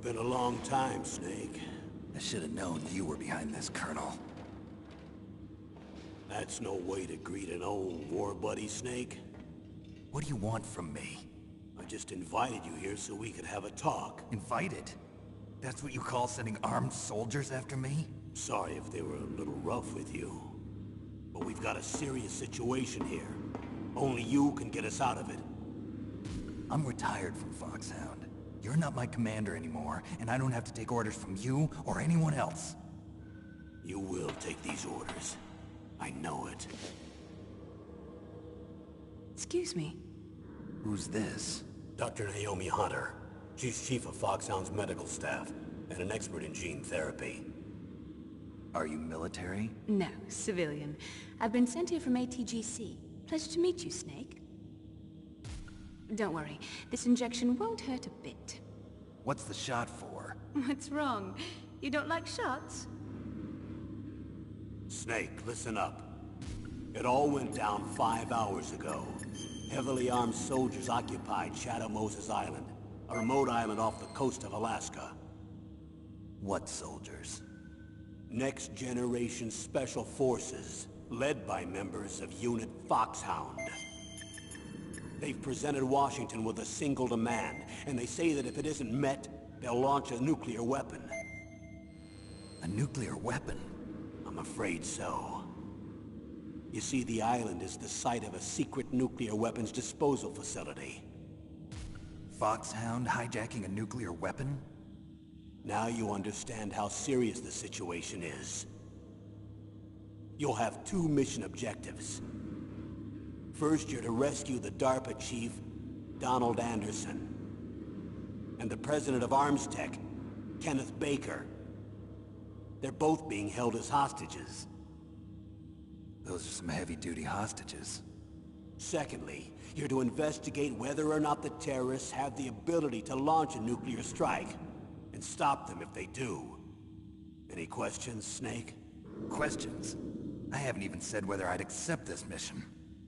been a long time, Snake. I should have known you were behind this, Colonel. That's no way to greet an old war buddy, Snake. What do you want from me? I just invited you here so we could have a talk. Invited? That's what you call sending armed soldiers after me? Sorry if they were a little rough with you. But we've got a serious situation here. Only you can get us out of it. I'm retired from Foxhound. You're not my commander anymore, and I don't have to take orders from you or anyone else. You will take these orders. I know it. Excuse me. Who's this? Dr. Naomi Hunter. She's chief of Foxhound's medical staff, and an expert in gene therapy. Are you military? No, civilian. I've been sent here from ATGC. Pleasure to meet you, Snake. Don't worry, this injection won't hurt a bit. What's the shot for? What's wrong? You don't like shots? Snake, listen up. It all went down 5 hours ago. Heavily armed soldiers occupied Shadow Moses Island, a remote island off the coast of Alaska. What soldiers? Next Generation Special Forces, led by members of Unit Foxhound. They've presented Washington with a single demand, and they say that if it isn't met, they'll launch a nuclear weapon. A nuclear weapon? I'm afraid so. You see, the island is the site of a secret nuclear weapons disposal facility. Foxhound hijacking a nuclear weapon? Now you understand how serious the situation is. You'll have 2 mission objectives. First, you're to rescue the DARPA chief, Donald Anderson, and the president of Armstech, Kenneth Baker. They're both being held as hostages. Those are some heavy-duty hostages. Secondly, you're to investigate whether or not the terrorists have the ability to launch a nuclear strike, and stop them if they do. Any questions, Snake? Questions? I haven't even said whether I'd accept this mission.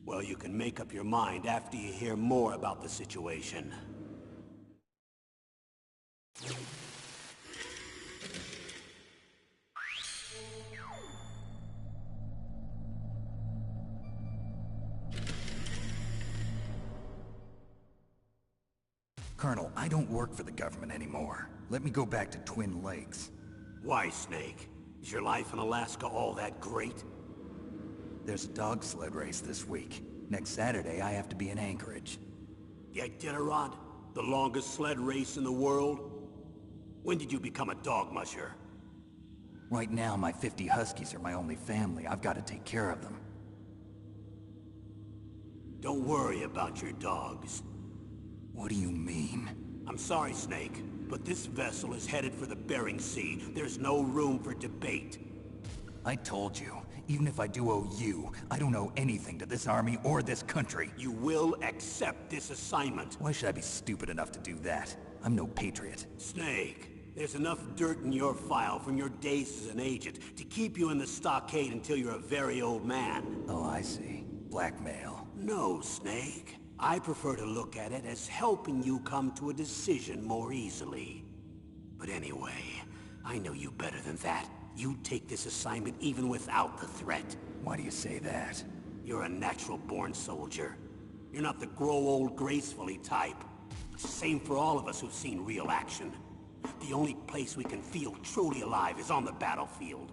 Well, you can make up your mind after you hear more about the situation. Colonel, I don't work for the government anymore. Let me go back to Twin Lakes. Why, Snake? Is your life in Alaska all that great? There's a dog sled race this week. Next Saturday, I have to be in Anchorage. The Iditarod? The longest sled race in the world? When did you become a dog musher? Right now, my 50 Huskies are my only family. I've got to take care of them. Don't worry about your dogs. What do you mean? I'm sorry, Snake, but this vessel is headed for the Bering Sea. There's no room for debate. I told you, even if I do owe you, I don't owe anything to this army or this country. You will accept this assignment. Why should I be stupid enough to do that? I'm no patriot. Snake, there's enough dirt in your file from your days as an agent to keep you in the stockade until you're a very old man. Oh, I see. Blackmail. No, Snake. I prefer to look at it as helping you come to a decision more easily. But anyway, I know you better than that. You take this assignment even without the threat. Why do you say that? You're a natural-born soldier. You're not the grow old gracefully type. It's the same for all of us who've seen real action. The only place we can feel truly alive is on the battlefield.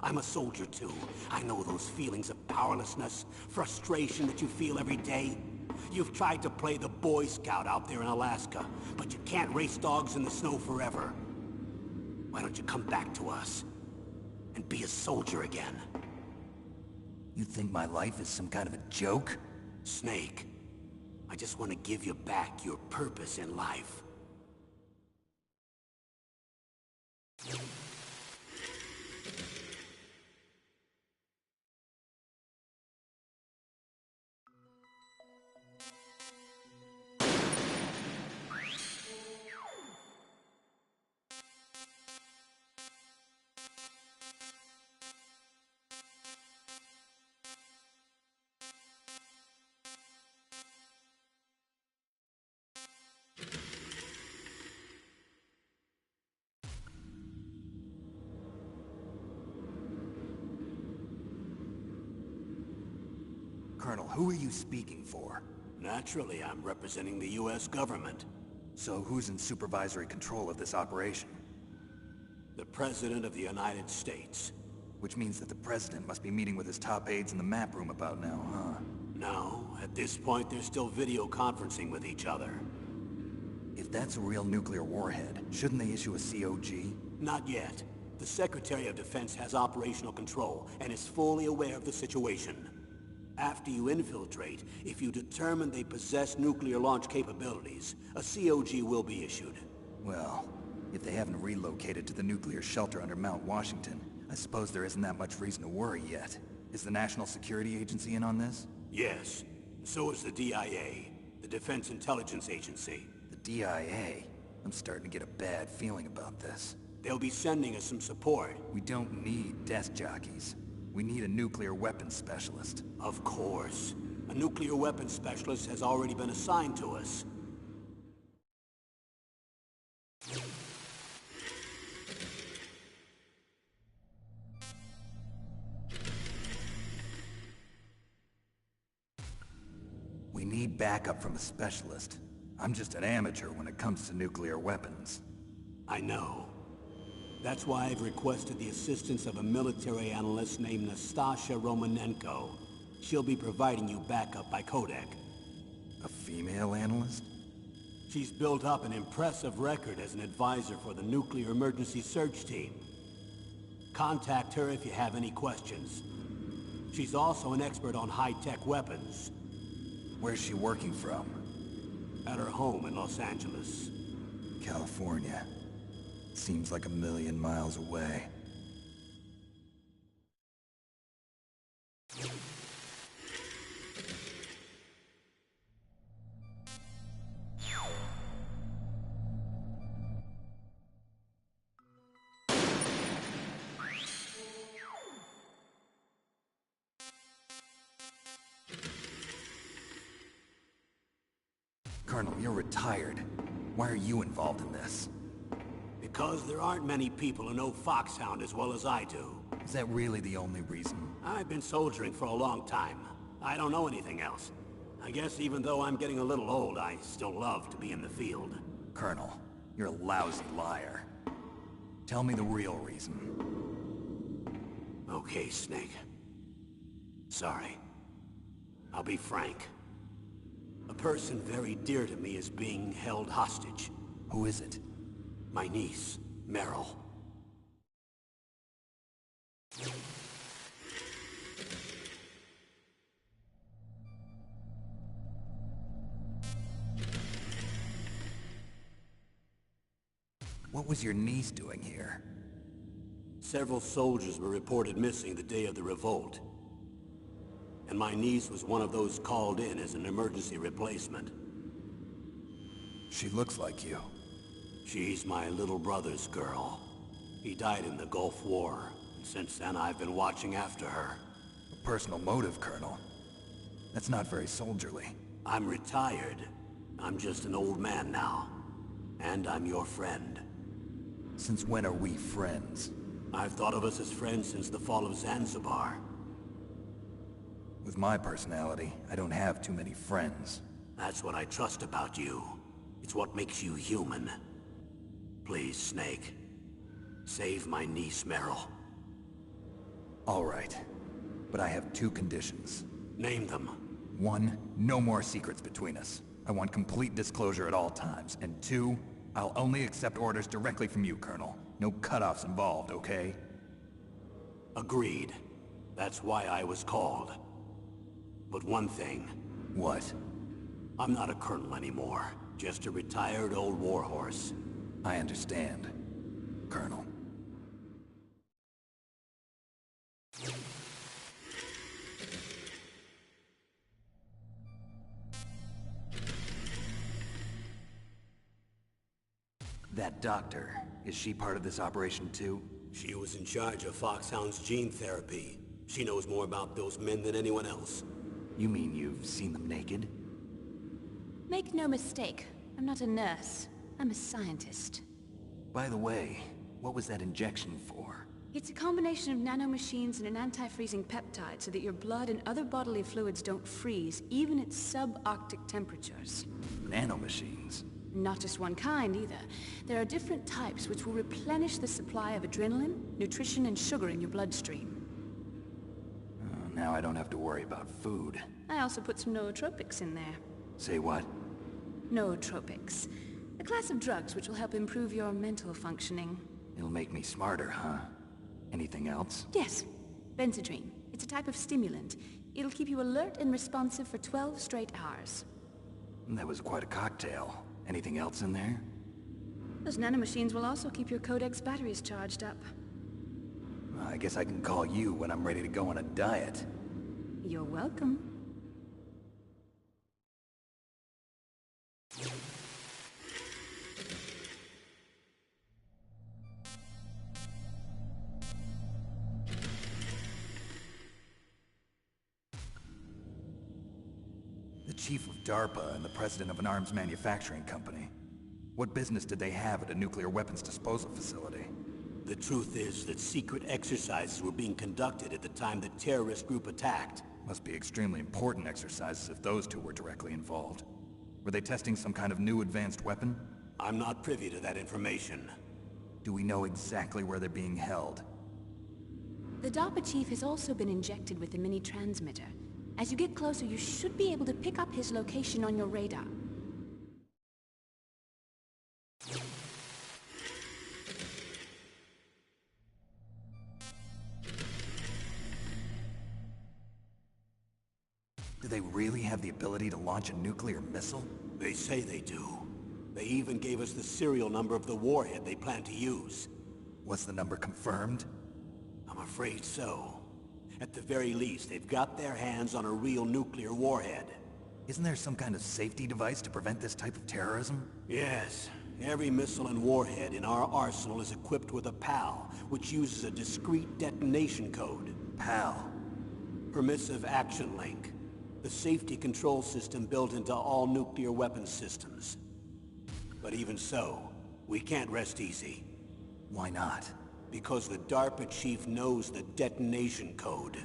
I'm a soldier too. I know those feelings of powerlessness, frustration that you feel every day. You've tried to play the Boy Scout out there in Alaska, but you can't race dogs in the snow forever. Why don't you come back to us and be a soldier again? You think my life is some kind of a joke? Snake, I just want to give you back your purpose in life. who are you speaking for? Naturally, I'm representing the US government. So who's in supervisory control of this operation? The President of the United States. Which means that the President must be meeting with his top aides in the map room about now, huh? No, at this point they're still video conferencing with each other. If that's a real nuclear warhead, shouldn't they issue a COG? Not yet. The Secretary of Defense has operational control and is fully aware of the situation. After you infiltrate, if you determine they possess nuclear launch capabilities, a COG will be issued. Well, if they haven't relocated to the nuclear shelter under Mount Washington, I suppose there isn't that much reason to worry yet. Is the National Security Agency in on this? Yes. So is the DIA, the Defense Intelligence Agency. The DIA? I'm starting to get a bad feeling about this. They'll be sending us some support. We don't need desk jockeys. We need a nuclear weapons specialist. Of course. A nuclear weapons specialist has already been assigned to us. We need backup from a specialist. I'm just an amateur when it comes to nuclear weapons. I know. That's why I've requested the assistance of a military analyst named Nastasha Romanenko. She'll be providing you backup by Kodak. A female analyst? She's built up an impressive record as an advisor for the Nuclear Emergency Search Team. Contact her if you have any questions. She's also an expert on high-tech weapons. Where's she working from? At her home in Los Angeles. California. Seems like 1,000,000 miles away. Colonel, you're retired. Why are you involved in this? Because there aren't many people who know Foxhound as well as I do. Is that really the only reason? I've been soldiering for a long time. I don't know anything else. I guess even though I'm getting a little old, I still love to be in the field. Colonel, you're a lousy liar. Tell me the real reason. Okay, Snake. Sorry. I'll be frank. A person very dear to me is being held hostage. Who is it? My niece, Meryl. What was your niece doing here? Several soldiers were reported missing the day of the revolt. And my niece was one of those called in as an emergency replacement. She looks like you. She's my little brother's girl. He died in the Gulf War, and since then I've been watching after her. A personal motive, Colonel. That's not very soldierly. I'm retired. I'm just an old man now. And I'm your friend. Since when are we friends? I've thought of us as friends since the fall of Zanzibar. With my personality, I don't have too many friends. That's what I trust about you. It's what makes you human. Please, Snake. Save my niece, Meryl. All right. But I have 2 conditions. Name them. 1, no more secrets between us. I want complete disclosure at all times. And 2, I'll only accept orders directly from you, Colonel. No cutoffs involved, okay? Agreed. That's why I was called. But one thing. What? I'm not a colonel anymore. Just a retired old warhorse. I understand, Colonel. That doctor, is she part of this operation too? She was in charge of Foxhound's gene therapy. She knows more about those men than anyone else. You mean you've seen them naked? Make no mistake, I'm not a nurse. I'm a scientist. By the way, what was that injection for? It's a combination of nanomachines and an anti-freezing peptide so that your blood and other bodily fluids don't freeze, even at subarctic temperatures. Nanomachines? Not just one kind, either. There are different types which will replenish the supply of adrenaline, nutrition, and sugar in your bloodstream. Now I don't have to worry about food. I also put some nootropics in there. Say what? Nootropics. A class of drugs which will help improve your mental functioning. It'll make me smarter, huh? Anything else? Yes. Benzedrine. It's a type of stimulant. It'll keep you alert and responsive for 12 straight hours. That was quite a cocktail. Anything else in there? Those nanomachines will also keep your Codex batteries charged up. I guess I can call you when I'm ready to go on a diet. You're welcome. The chief of DARPA and the president of an arms manufacturing company. What business did they have at a nuclear weapons disposal facility? The truth is that secret exercises were being conducted at the time the terrorist group attacked. Must be extremely important exercises if those two were directly involved. Were they testing some kind of new advanced weapon? I'm not privy to that information. Do we know exactly where they're being held? The DARPA chief has also been injected with a mini-transmitter. As you get closer, you should be able to pick up his location on your radar. Do they really have the ability to launch a nuclear missile? They say they do. They even gave us the serial number of the warhead they plan to use. Was the number confirmed? I'm afraid so. At the very least, they've got their hands on a real nuclear warhead. Isn't there some kind of safety device to prevent this type of terrorism? Yes. Every missile and warhead in our arsenal is equipped with a PAL, which uses a discrete detonation code. PAL? Permissive Action Link. The safety control system built into all nuclear weapons systems. But even so, we can't rest easy. Why not? Because the DARPA chief knows the detonation code.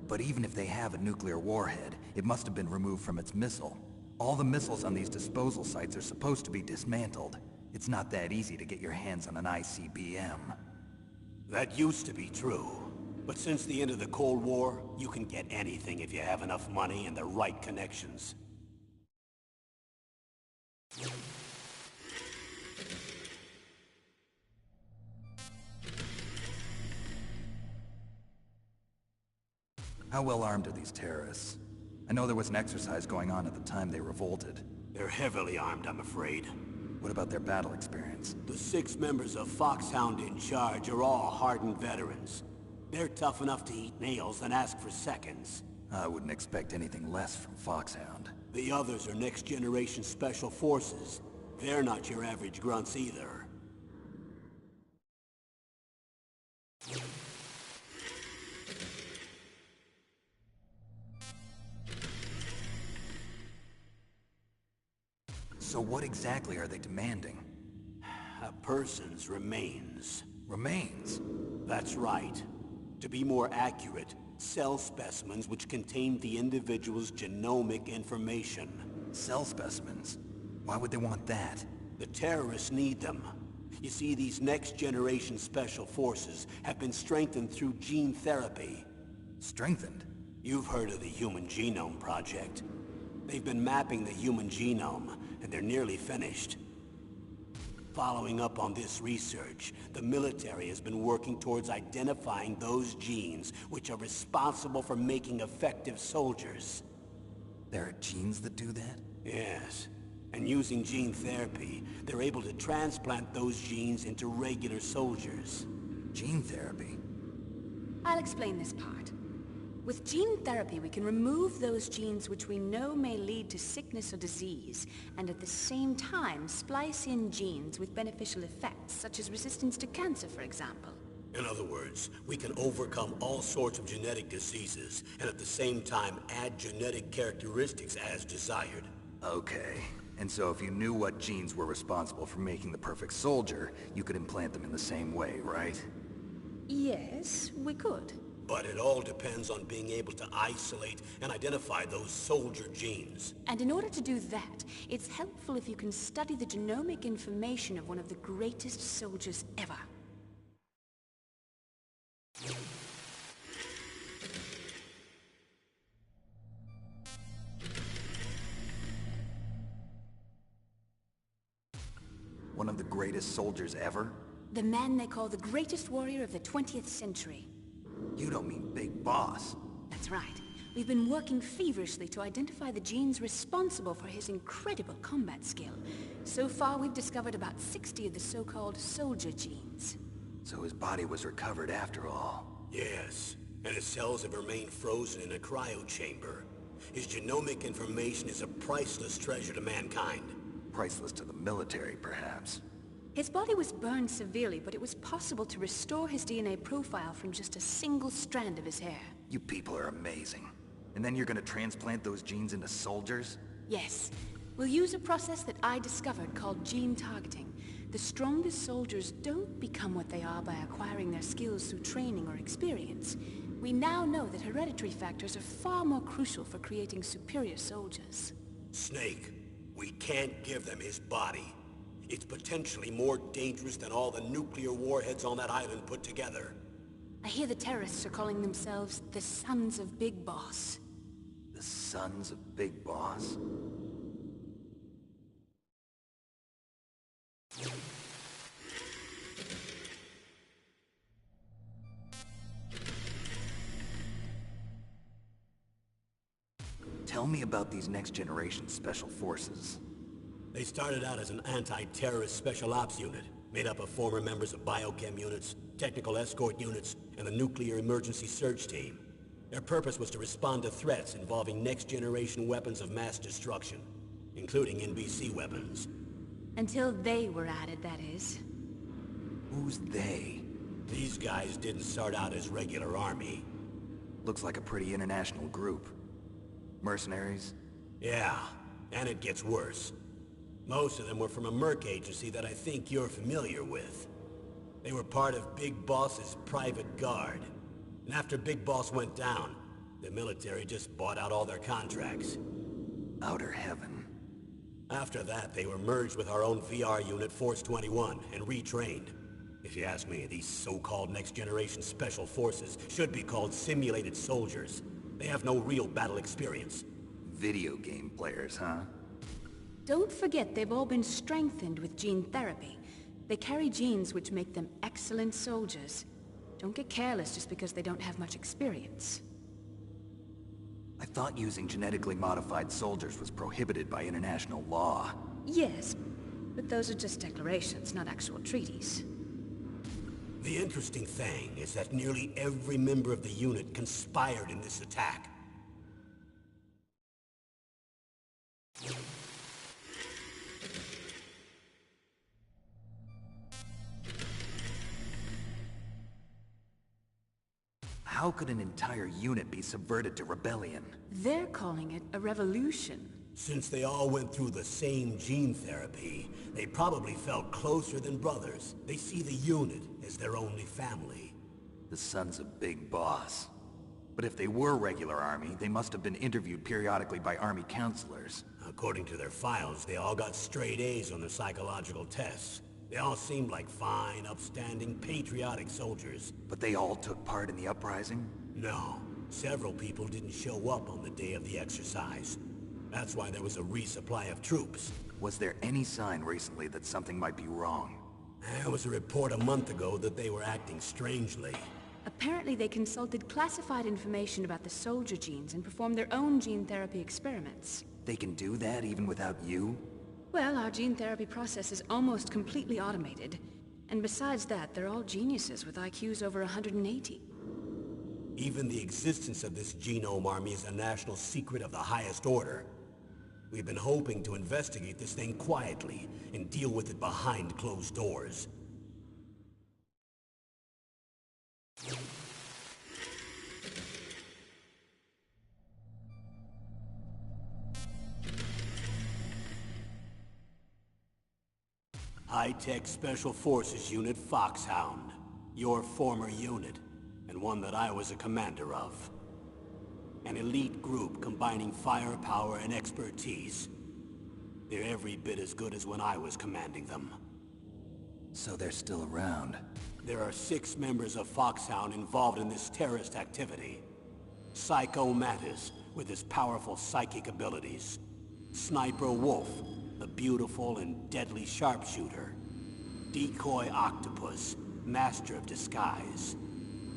But even if they have a nuclear warhead, it must have been removed from its missile. All the missiles on these disposal sites are supposed to be dismantled. It's not that easy to get your hands on an ICBM. That used to be true. But since the end of the Cold War, you can get anything if you have enough money and the right connections. How well armed are these terrorists? I know there was an exercise going on at the time they revolted. They're heavily armed, I'm afraid. What about their battle experience? The 6 members of Foxhound in charge are all hardened veterans. They're tough enough to eat nails and ask for seconds. I wouldn't expect anything less from Foxhound. The others are next-generation special forces. They're not your average grunts either. So what exactly are they demanding? A person's remains. Remains? That's right. To be more accurate, cell specimens which contain the individual's genomic information. Cell specimens? Why would they want that? The terrorists need them. You see, these next-generation special forces have been strengthened through gene therapy. Strengthened? You've heard of the Human Genome Project. They've been mapping the human genome, and they're nearly finished. Following up on this research, the military has been working towards identifying those genes which are responsible for making effective soldiers. There are genes that do that? Yes. And using gene therapy, they're able to transplant those genes into regular soldiers. Gene therapy? I'll explain this part. With gene therapy, we can remove those genes which we know may lead to sickness or disease, and at the same time splice in genes with beneficial effects, such as resistance to cancer, for example. In other words, we can overcome all sorts of genetic diseases, and at the same time add genetic characteristics as desired. Okay. And so if you knew what genes were responsible for making the perfect soldier, you could implant them in the same way, right? Yes, we could. But it all depends on being able to isolate and identify those soldier genes. And in order to do that, it's helpful if you can study the genomic information of one of the greatest soldiers ever. One of the greatest soldiers ever? The man they call the greatest warrior of the 20th century. You don't mean Big Boss. That's right. We've been working feverishly to identify the genes responsible for his incredible combat skill. So far, we've discovered about 60 of the so-called soldier genes. So his body was recovered after all. Yes, and his cells have remained frozen in a cryo chamber. His genomic information is a priceless treasure to mankind. Priceless to the military, perhaps. His body was burned severely, but it was possible to restore his DNA profile from just a single strand of his hair. You people are amazing. And then you're gonna transplant those genes into soldiers? Yes. We'll use a process that I discovered called gene targeting. The strongest soldiers don't become what they are by acquiring their skills through training or experience. We now know that hereditary factors are far more crucial for creating superior soldiers. Snake, we can't give them his body. It's potentially more dangerous than all the nuclear warheads on that island put together. I hear the terrorists are calling themselves the Sons of Big Boss. The Sons of Big Boss? Tell me about these next-generation special forces. They started out as an anti-terrorist special ops unit, made up of former members of biochem units, technical escort units, and the nuclear emergency surge team. Their purpose was to respond to threats involving next-generation weapons of mass destruction, including NBC weapons. Until they were added, that is. Who's they? These guys didn't start out as regular army. Looks like a pretty international group. Mercenaries? Yeah, and it gets worse. Most of them were from a merc agency that I think you're familiar with. They were part of Big Boss's private guard. And after Big Boss went down, the military just bought out all their contracts. Outer heaven. After that, they were merged with our own VR unit, Force 21, and retrained. If you ask me, these so-called next-generation special forces should be called simulated soldiers. They have no real battle experience. Video game players, huh? Don't forget they've all been strengthened with gene therapy. They carry genes which make them excellent soldiers. Don't get careless just because they don't have much experience. I thought using genetically modified soldiers was prohibited by international law. Yes, but those are just declarations, not actual treaties. The interesting thing is that nearly every member of the unit conspired in this attack. How could an entire unit be subverted to rebellion? They're calling it a revolution. Since they all went through the same gene therapy, they probably felt closer than brothers. They see the unit as their only family. The Sons of Big Boss. But if they were regular army, they must have been interviewed periodically by army counselors. According to their files, they all got straight A's on their psychological tests. They all seemed like fine, upstanding, patriotic soldiers. But they all took part in the uprising? No. Several people didn't show up on the day of the exercise. That's why there was a resupply of troops. Was there any sign recently that something might be wrong? There was a report a month ago that they were acting strangely. Apparently they consulted classified information about the soldier genes and performed their own gene therapy experiments. They can do that even without you? Well, our gene therapy process is almost completely automated. And besides that, they're all geniuses with IQs over 180. Even the existence of this genome army is a national secret of the highest order. We've been hoping to investigate this thing quietly and deal with it behind closed doors. High-Tech Special Forces Unit Foxhound. Your former unit, and one that I was a commander of. An elite group combining firepower and expertise. They're every bit as good as when I was commanding them. So they're still around. There are 6 members of Foxhound involved in this terrorist activity. Psycho Mantis, with his powerful psychic abilities. Sniper Wolf, the beautiful and deadly sharpshooter. Decoy Octopus, master of disguise.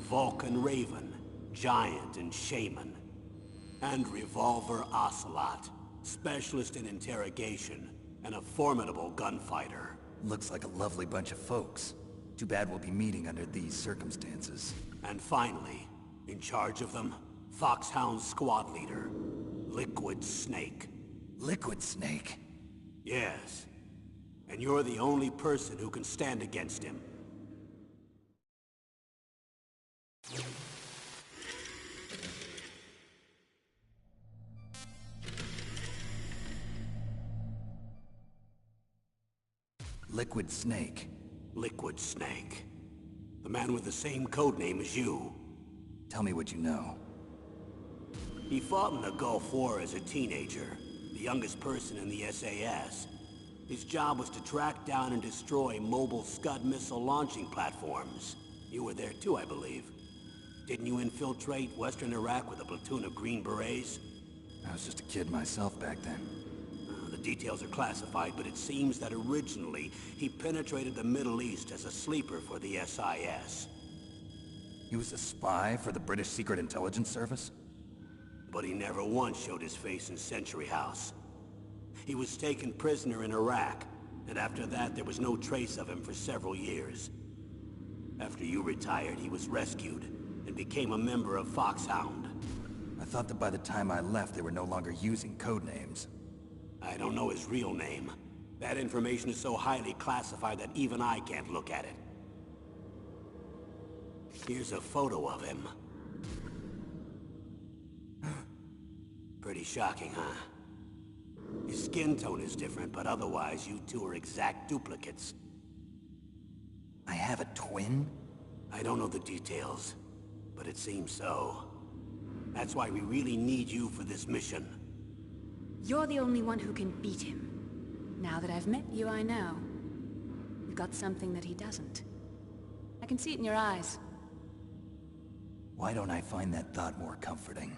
Vulcan Raven, giant and shaman. And Revolver Ocelot, specialist in interrogation and a formidable gunfighter. Looks like a lovely bunch of folks. Too bad we'll be meeting under these circumstances. And finally, in charge of them, Foxhound's squad leader, Liquid Snake. Liquid Snake? Yes. And you're the only person who can stand against him. Liquid Snake. Liquid Snake. The man with the same codename as you. Tell me what you know. He fought in the Gulf War as a teenager, the youngest person in the SAS. His job was to track down and destroy mobile Scud missile launching platforms. You were there too, I believe. Didn't you infiltrate Western Iraq with a platoon of Green Berets? I was just a kid myself back then. The details are classified, but it seems that originally he penetrated the Middle East as a sleeper for the SIS. He was a spy for the British Secret Intelligence Service? But he never once showed his face in Century House. He was taken prisoner in Iraq, and after that there was no trace of him for several years. After you retired, he was rescued and became a member of Foxhound. I thought that by the time I left they were no longer using codenames. I don't know his real name. That information is so highly classified that even I can't look at it. Here's a photo of him. Pretty shocking, huh? His skin tone is different, but otherwise you two are exact duplicates. I have a twin? I don't know the details, but it seems so. That's why we really need you for this mission. You're the only one who can beat him. Now that I've met you, I know. You've got something that he doesn't. I can see it in your eyes. Why don't I find that thought more comforting?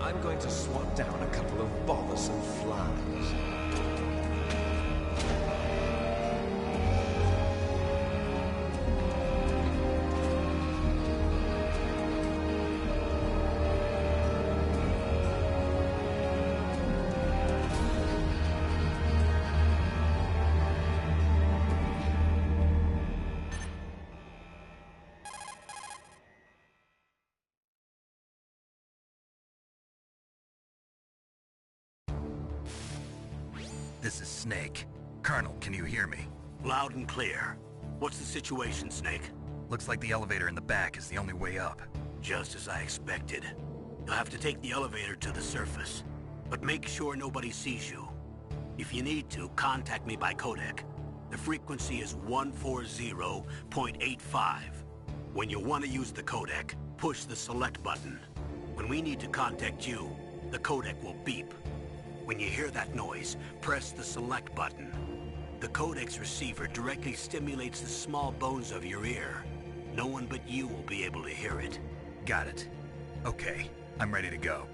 I'm going to swat down a couple of bothersome flies. This is Snake. Colonel, can you hear me? Loud and clear. What's the situation, Snake? Looks like the elevator in the back is the only way up. Just as I expected. You'll have to take the elevator to the surface. But make sure nobody sees you. If you need to, contact me by codec. The frequency is 140.85. When you want to use the codec, push the select button. When we need to contact you, the codec will beep. When you hear that noise, press the select button. The codec's receiver directly stimulates the small bones of your ear. No one but you will be able to hear it. Got it. Okay, I'm ready to go.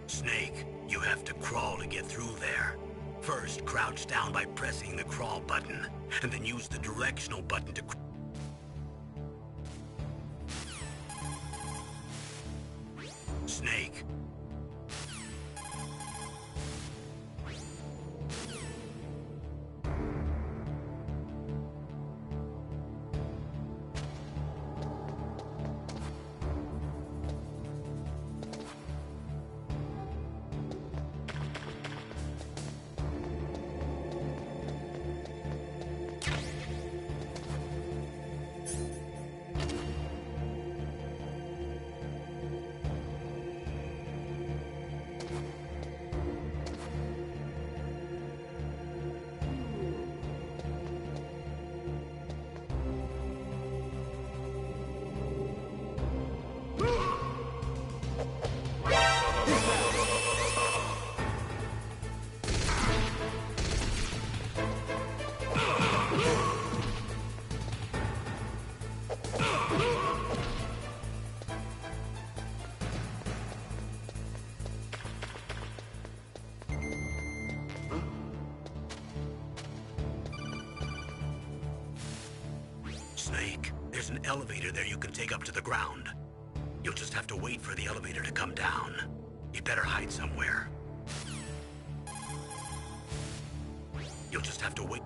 Snake, you have to crawl to get through there. First, crouch down by pressing the crawl button, and then use the directional button to... Snake. Snake, there's an elevator there you can take up to the ground. You'll just have to wait for the elevator to come down. You better hide somewhere. You'll just have to wait.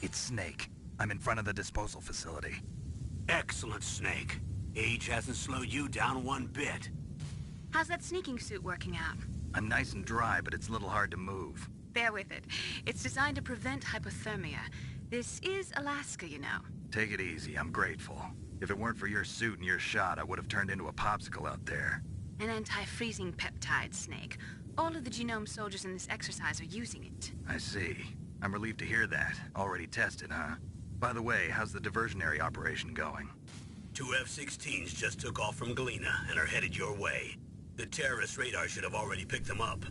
It's Snake. I'm in front of the disposal facility. Excellent, Snake. Age hasn't slowed you down one bit. How's that sneaking suit working out? I'm nice and dry, but it's a little hard to move. Bear with it. It's designed to prevent hypothermia. This is Alaska, you know. Take it easy, I'm grateful. If it weren't for your suit and your shot, I would have turned into a popsicle out there. An anti-freezing peptide, Snake. All of the genome soldiers in this exercise are using it. I see. I'm relieved to hear that. Already tested, huh? By the way, how's the diversionary operation going? 2 F-16s just took off from Galena and are headed your way. The terrorist radar should have already picked them up.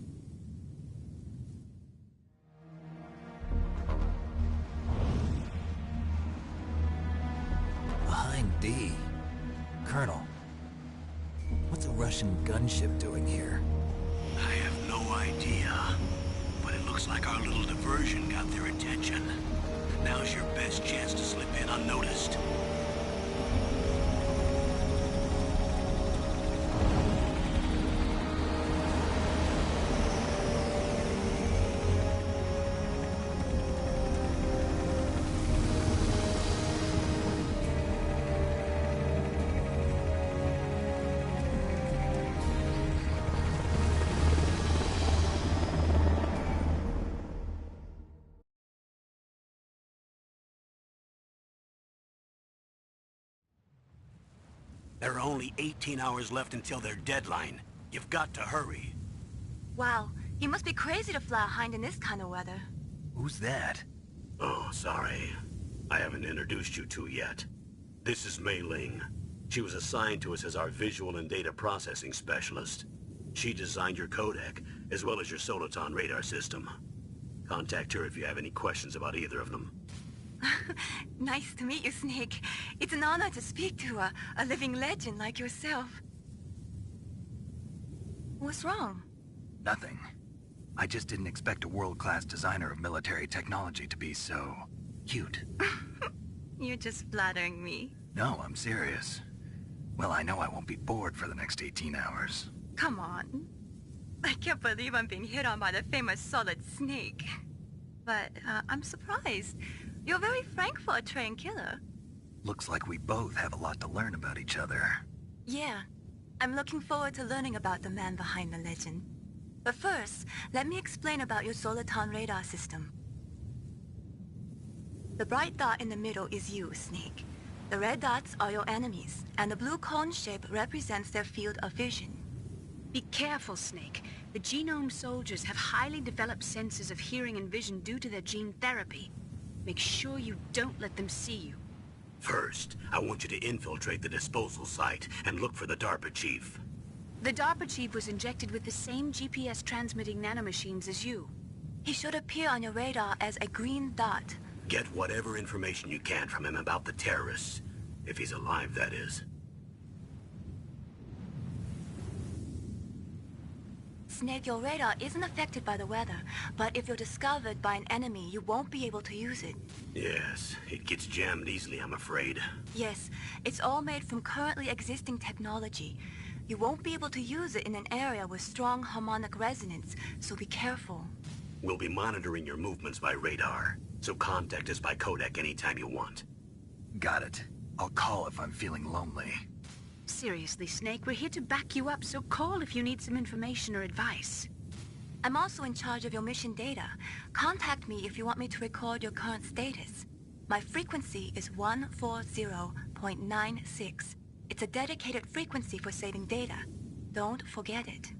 Behind D. Colonel, what's a Russian gunship doing here? I have no idea, but it looks like our little diversion got their attention. Now's your best chance to slip in unnoticed. There are only 18 hours left until their deadline. You've got to hurry. Wow, you must be crazy to fly a hind in this kind of weather. Who's that? Oh, sorry. I haven't introduced you to yet. This is Mei Ling. She was assigned to us as our visual and data processing specialist. She designed your codec, as well as your Soliton radar system. Contact her if you have any questions about either of them. Nice to meet you, Snake. It's an honor to speak to a living legend like yourself. What's wrong? Nothing. I just didn't expect a world-class designer of military technology to be so... cute. You're just flattering me. No, I'm serious. Well, I know I won't be bored for the next 18 hours. Come on. I can't believe I'm being hit on by the famous Solid Snake. But I'm surprised. You're very frank for a trained killer. Looks like we both have a lot to learn about each other. Yeah. I'm looking forward to learning about the man behind the legend. But first, let me explain about your Soliton radar system. The bright dot in the middle is you, Snake. The red dots are your enemies, and the blue cone shape represents their field of vision. Be careful, Snake. The genome soldiers have highly developed senses of hearing and vision due to their gene therapy. Make sure you don't let them see you. First, I want you to infiltrate the disposal site and look for the DARPA chief. The DARPA chief was injected with the same GPS-transmitting nanomachines as you. He should appear on your radar as a green dot. Get whatever information you can from him about the terrorists. If he's alive, that is. Snake, your radar isn't affected by the weather, but if you're discovered by an enemy, you won't be able to use it. Yes, it gets jammed easily, I'm afraid. Yes, it's all made from currently existing technology. You won't be able to use it in an area with strong harmonic resonance, so be careful. We'll be monitoring your movements by radar, so contact us by codec anytime you want. Got it. I'll call if I'm feeling lonely. Seriously, Snake, we're here to back you up, so call if you need some information or advice. I'm also in charge of your mission data. Contact me if you want me to record your current status. My frequency is 140.96. It's a dedicated frequency for saving data. Don't forget it.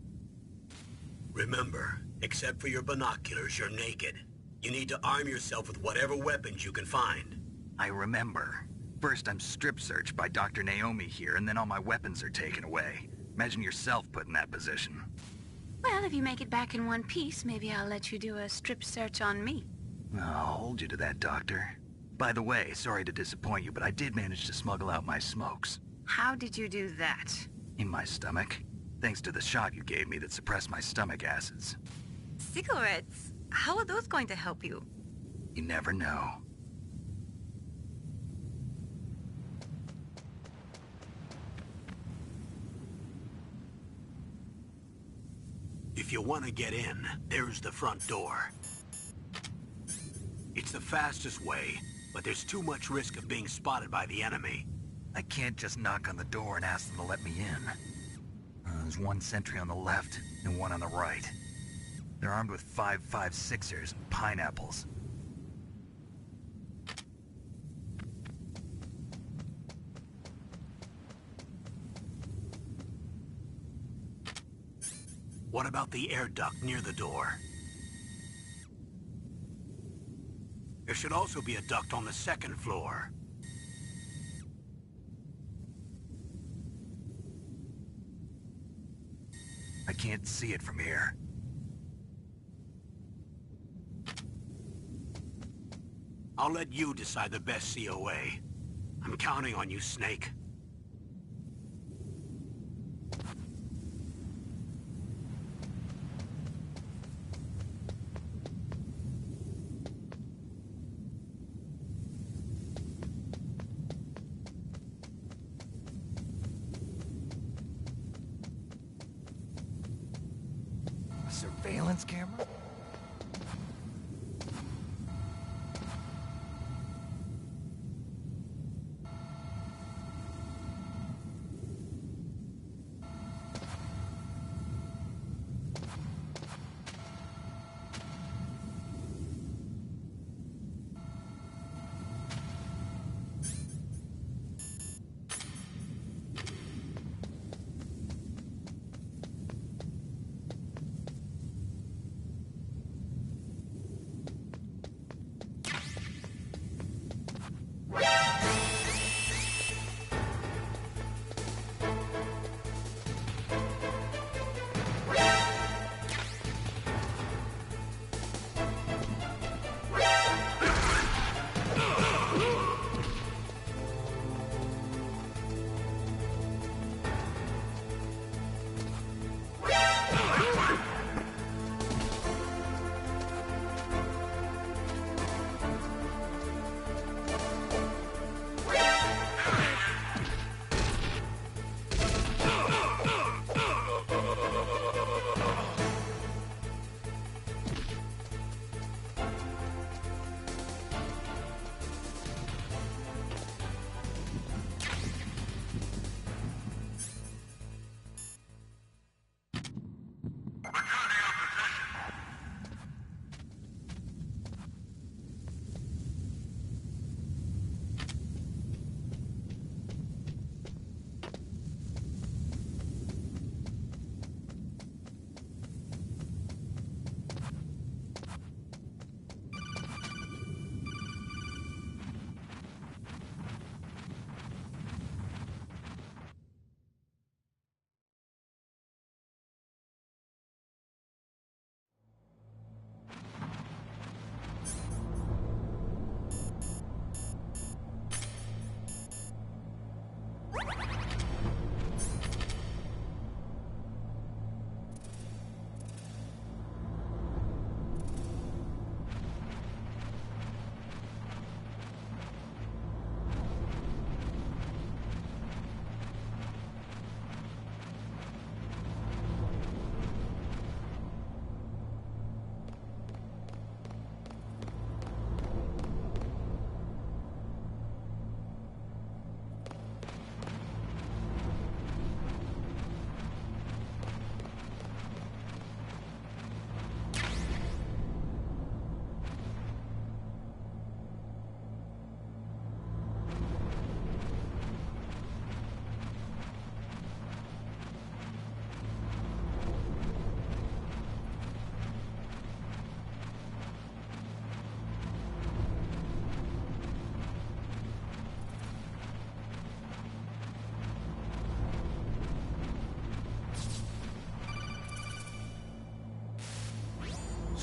Remember, except for your binoculars, you're naked. You need to arm yourself with whatever weapons you can find. I remember. First, I'm strip searched by Dr. Naomi here, and then all my weapons are taken away. Imagine yourself put in that position. Well, if you make it back in one piece, maybe I'll let you do a strip search on me. I'll hold you to that, Doctor. By the way, sorry to disappoint you, but I did manage to smuggle out my smokes. How did you do that? In my stomach. Thanks to the shot you gave me that suppressed my stomach acids. Cigarettes? How are those going to help you? You never know. If you want to get in, there's the front door. It's the fastest way, but there's too much risk of being spotted by the enemy. I can't just knock on the door and ask them to let me in. There's one sentry on the left and one on the right. They're armed with 5.56ers and pineapples. What about the air duct near the door? There should also be a duct on the second floor. I can't see it from here. I'll let you decide the best COA. I'm counting on you, Snake. Surveillance camera?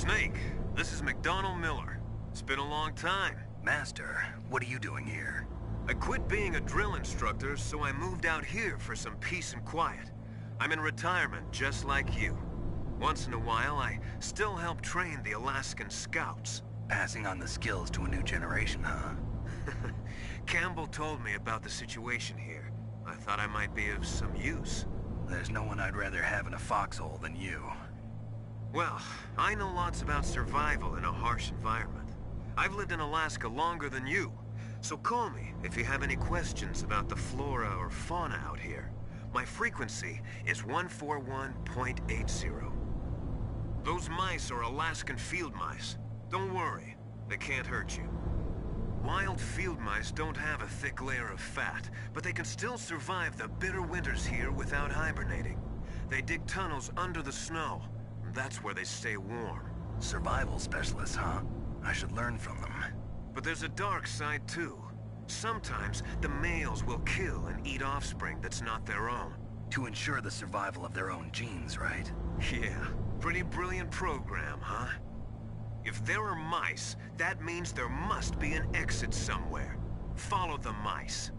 Snake, this is McDonald Miller. It's been a long time. Master, what are you doing here? I quit being a drill instructor, so I moved out here for some peace and quiet. I'm in retirement, just like you. Once in a while, I still help train the Alaskan Scouts. Passing on the skills to a new generation, huh? Campbell told me about the situation here. I thought I might be of some use. There's no one I'd rather have in a foxhole than you. Well, I know lots about survival in a harsh environment. I've lived in Alaska longer than you. So call me if you have any questions about the flora or fauna out here. My frequency is 141.80. Those mice are Alaskan field mice. Don't worry, they can't hurt you. Wild field mice don't have a thick layer of fat, but they can still survive the bitter winters here without hibernating. They dig tunnels under the snow. That's where they stay warm. Survival specialists, huh? I should learn from them. But there's a dark side too. Sometimes the males will kill and eat offspring that's not their own. To ensure the survival of their own genes, right? Yeah, pretty brilliant program, huh? If there are mice, that means there must be an exit somewhere. Follow the mice.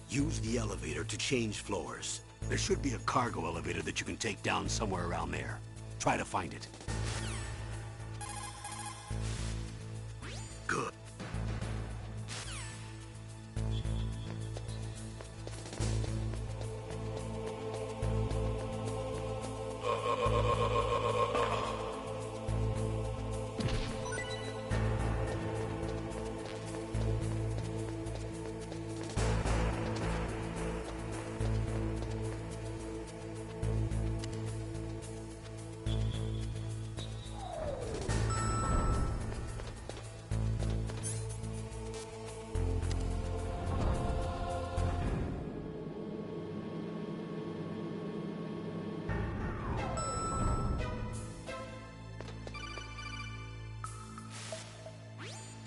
Use the elevator to change floors. There should be a cargo elevator that you can take down somewhere around there. Try to find it. Good.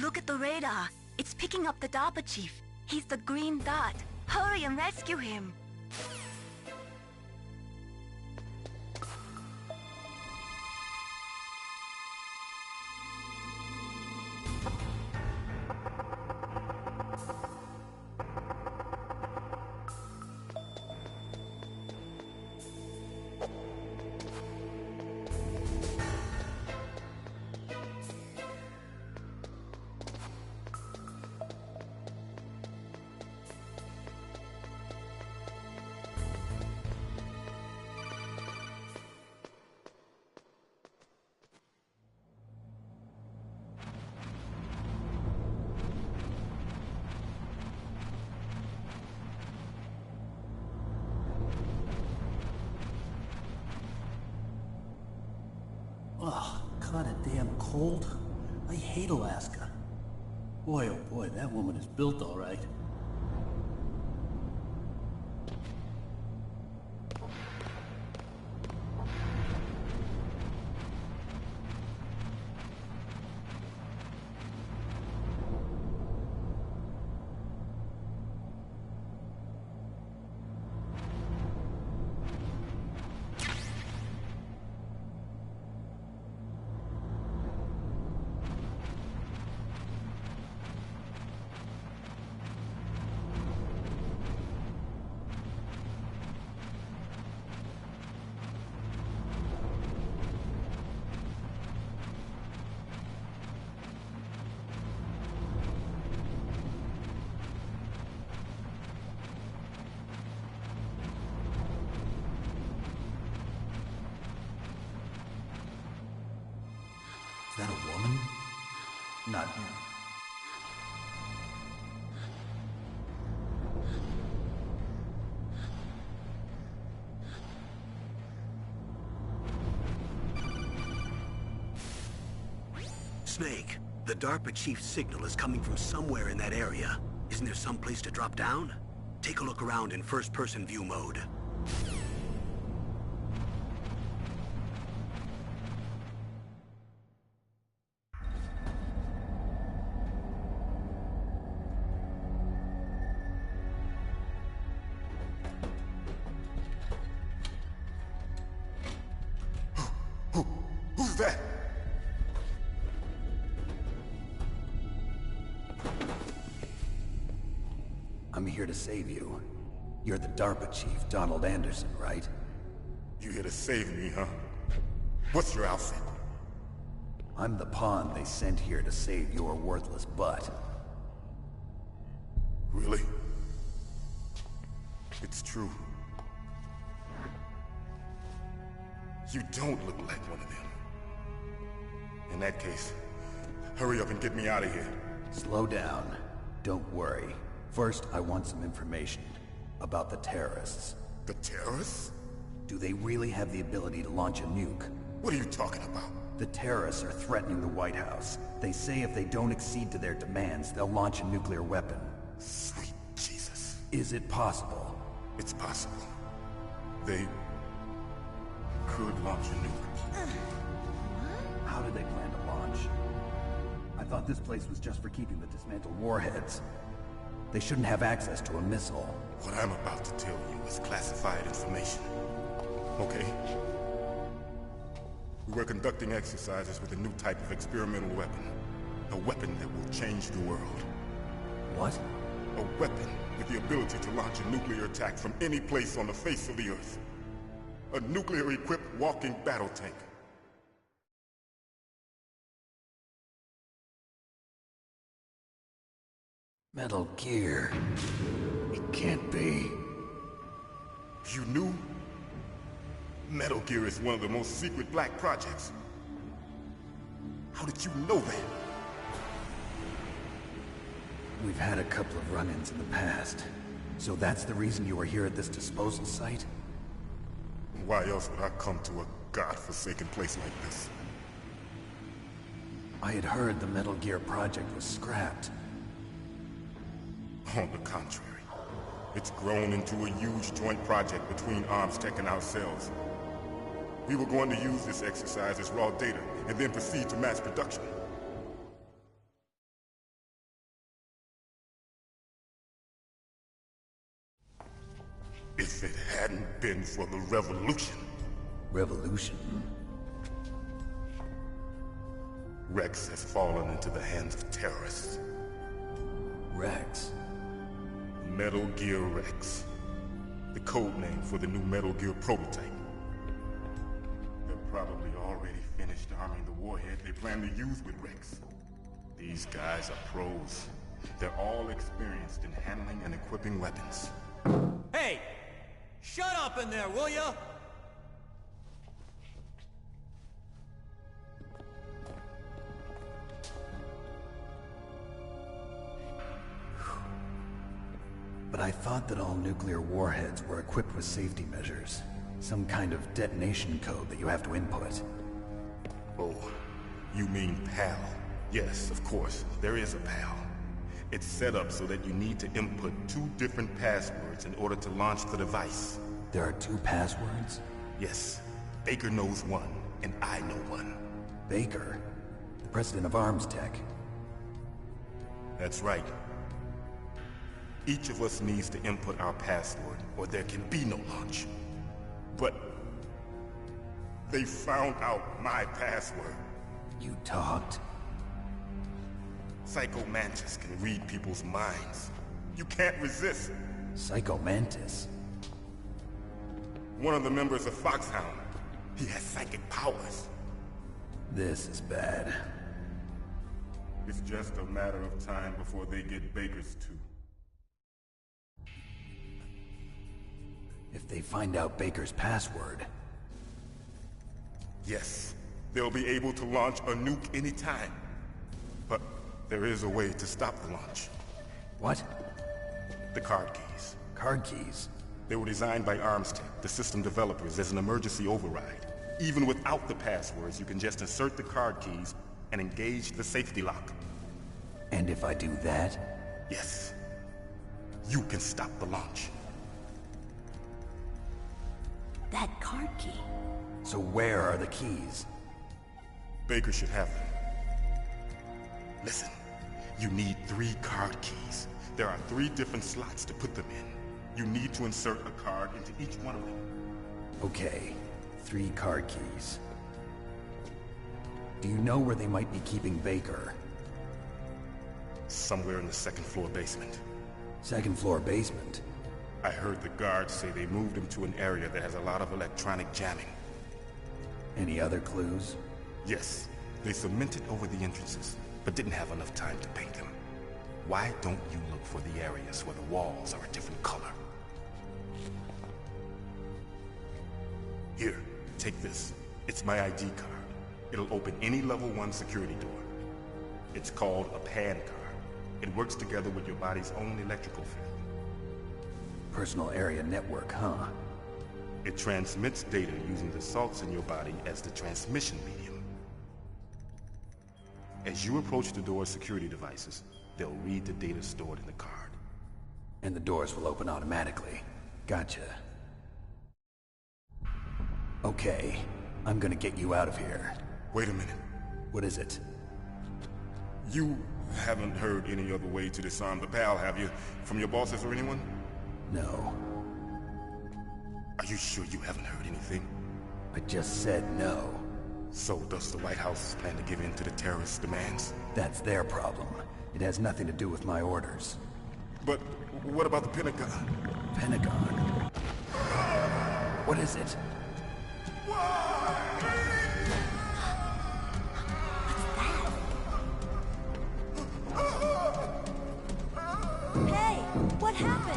Look at the radar. It's picking up the Dapper Chief. He's the green dot. Hurry and rescue him. Oh, kinda damn cold. I hate Alaska. Boy, oh boy, that woman is built all right. Is that a woman? Not him. Snake, the DARPA chief's signal is coming from somewhere in that area. Isn't there some place to drop down? Take a look around in first-person view mode. Who's that? I'm here to save you. You're the DARPA chief, Donald Anderson, right? You here to save me, huh? What's your outfit? I'm the pawn they sent here to save your worthless butt. Really? It's true. You don't look like one of them. In that case, hurry up and get me out of here. Slow down. Don't worry. First, I want some information about the terrorists. The terrorists? Do they really have the ability to launch a nuke? What are you talking about? The terrorists are threatening the White House. They say if they don't accede to their demands, they'll launch a nuclear weapon. Sweet Jesus. Is it possible? It's possible. They could launch a nuke. How did they plan to launch? I thought this place was just for keeping the dismantled warheads. They shouldn't have access to a missile. What I'm about to tell you is classified information. Okay? We were conducting exercises with a new type of experimental weapon. A weapon that will change the world. What? A weapon with the ability to launch a nuclear attack from any place on the face of the Earth. A nuclear-equipped walking battle tank. Metal Gear. It can't be. You knew? Metal Gear is one of the most secret black projects. How did you know that? We've had a couple of run-ins in the past. So that's the reason you were here at this disposal site? Why else would I come to a godforsaken place like this? I had heard the Metal Gear project was scrapped. On the contrary, it's grown into a huge joint project between ArmsTech and ourselves. We were going to use this exercise as raw data, and then proceed to mass production. If it hadn't been for the revolution... Revolution? Rex has fallen into the hands of terrorists. Rex? Metal Gear Rex. The code name for the new Metal Gear prototype. They're probably already finished arming the warhead they plan to use with Rex. These guys are pros. They're all experienced in handling and equipping weapons. Hey! Shut up in there, will ya? But I thought that all nuclear warheads were equipped with safety measures. Some kind of detonation code that you have to input. Oh, you mean PAL? Yes, of course, there is a PAL. It's set up so that you need to input 2 different passwords in order to launch the device. There are 2 passwords? Yes. Baker knows one, and I know one. Baker? The president of ArmsTech? That's right. Each of us needs to input our password, or there can be no launch. But... they found out my password. You talked? Psycho Mantis can read people's minds. You can't resist. Psycho Mantis? One of the members of Foxhound. He has psychic powers. This is bad. It's just a matter of time before they get Baker's too. If they find out Baker's password... Yes, they'll be able to launch a nuke anytime. But there is a way to stop the launch. What? The card keys. Card keys? They were designed by ArmsTech, the system developers, as an emergency override. Even without the passwords, you can just insert the card keys, and engage the safety lock. And if I do that? Yes. You can stop the launch. That card key. So where are the keys? Baker should have them. Listen, you need 3 card keys. There are 3 different slots to put them in. You need to insert a card into each one of them. Okay, 3 card keys. Do you know where they might be keeping Baker? Somewhere in the 2nd floor basement. 2nd floor basement? I heard the guards say they moved him to an area that has a lot of electronic jamming. Any other clues? Yes, they cemented over the entrances, but didn't have enough time to paint them. Why don't you look for the areas where the walls are a different color? Here, take this. It's my ID card. It'll open any level 1 security door. It's called a PAN card. It works together with your body's own electrical field. Personal area network, huh? It transmits data using the salts in your body as the transmission medium. As you approach the door's security devices, they'll read the data stored in the card. And the doors will open automatically. Gotcha. Okay, I'm gonna get you out of here. Wait a minute. What is it? You haven't heard any other way to disarm the PAL, have you? From your bosses or anyone? No. Are you sure you haven't heard anything? I just said no. So does the White House plan to give in to the terrorists' demands? That's their problem. It has nothing to do with my orders. But what about the Pentagon? Pentagon? What is it? Hey, what happened?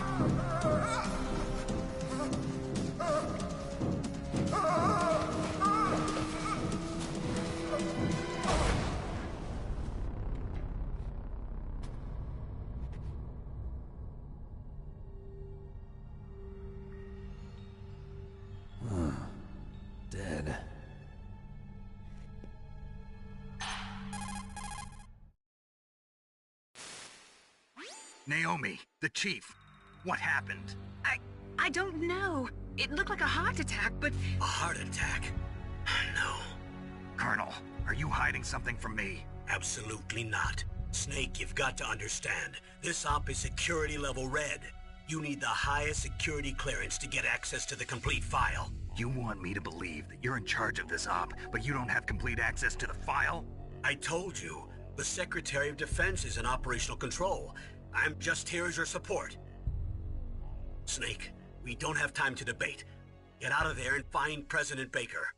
Dead. Naomi, the chief. What happened? I don't know. It looked like a heart attack, but... A heart attack? No. Colonel, are you hiding something from me? Absolutely not. Snake, you've got to understand. This op is security level red. You need the highest security clearance to get access to the complete file. You want me to believe that you're in charge of this op, but you don't have complete access to the file? I told you, the Secretary of Defense is in operational control. I'm just here as your support. Snake, we don't have time to debate. Get out of there and find President Baker.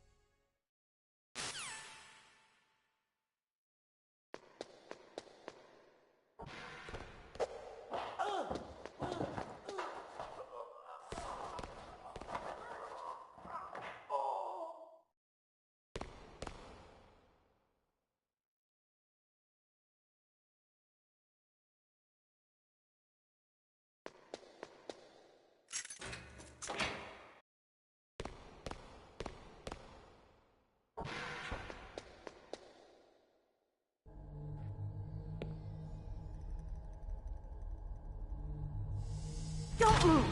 Don't move!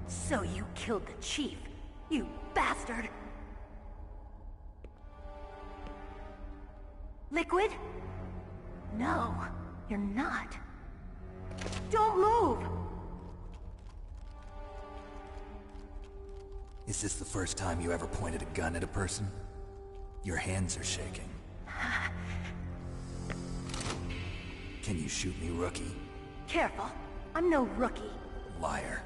So you killed the chief, you bastard! Liquid? No, you're not. Don't move! Is this the first time you ever pointed a gun at a person? Your hands are shaking. Can you shoot me, rookie? Careful, I'm no rookie. Liar.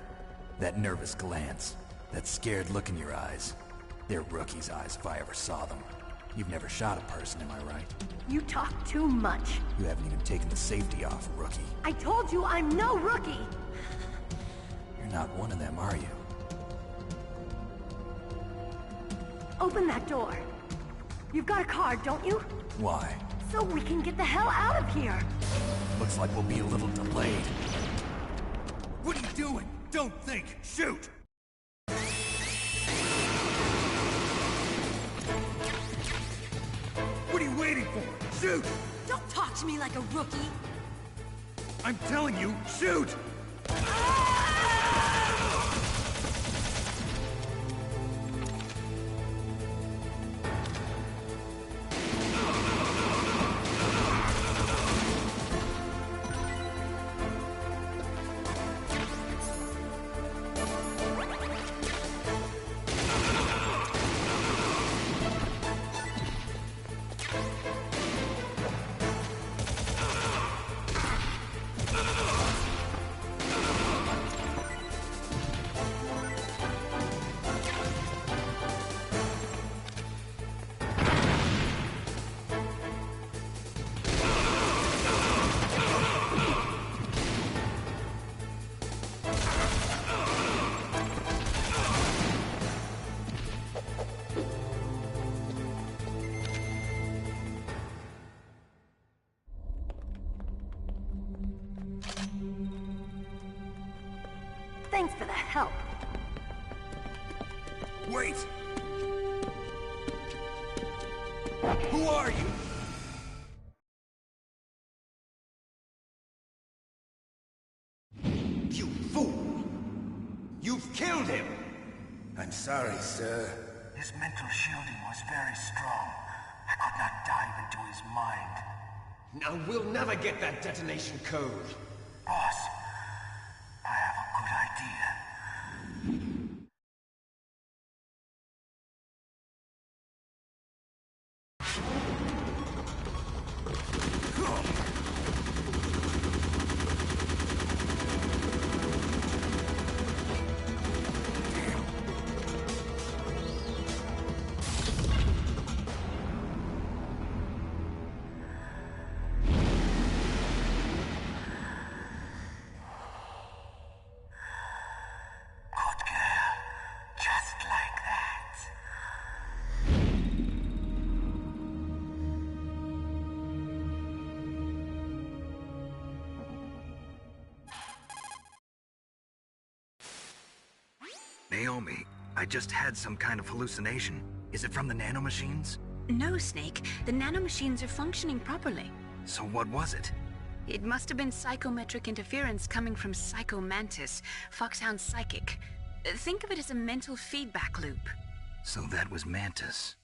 That nervous glance, that scared look in your eyes. They're rookie's eyes if I ever saw them. You've never shot a person, am I right? You talk too much. You haven't even taken the safety off, rookie. I told you I'm no rookie! You're not one of them, are you? Open that door. You've got a card, don't you? Why? So we can get the hell out of here! Looks like we'll be a little delayed. What are you doing? Don't think! Shoot! shoot! Don't talk to me like a rookie! I'm telling you, shoot! Thanks for the help. Wait! Who are you? You fool! You've killed him! I'm sorry, sir. His mental shielding was very strong. I could not dive into his mind. Now we'll never get that detonation code. Boss, I have a good idea. Naomi, I just had some kind of hallucination. Is it from the nanomachines? No, Snake. The nanomachines are functioning properly. So what was it? It must have been psychometric interference coming from Psycho Mantis, Foxhound's psychic. Think of it as a mental feedback loop. So that was Mantis.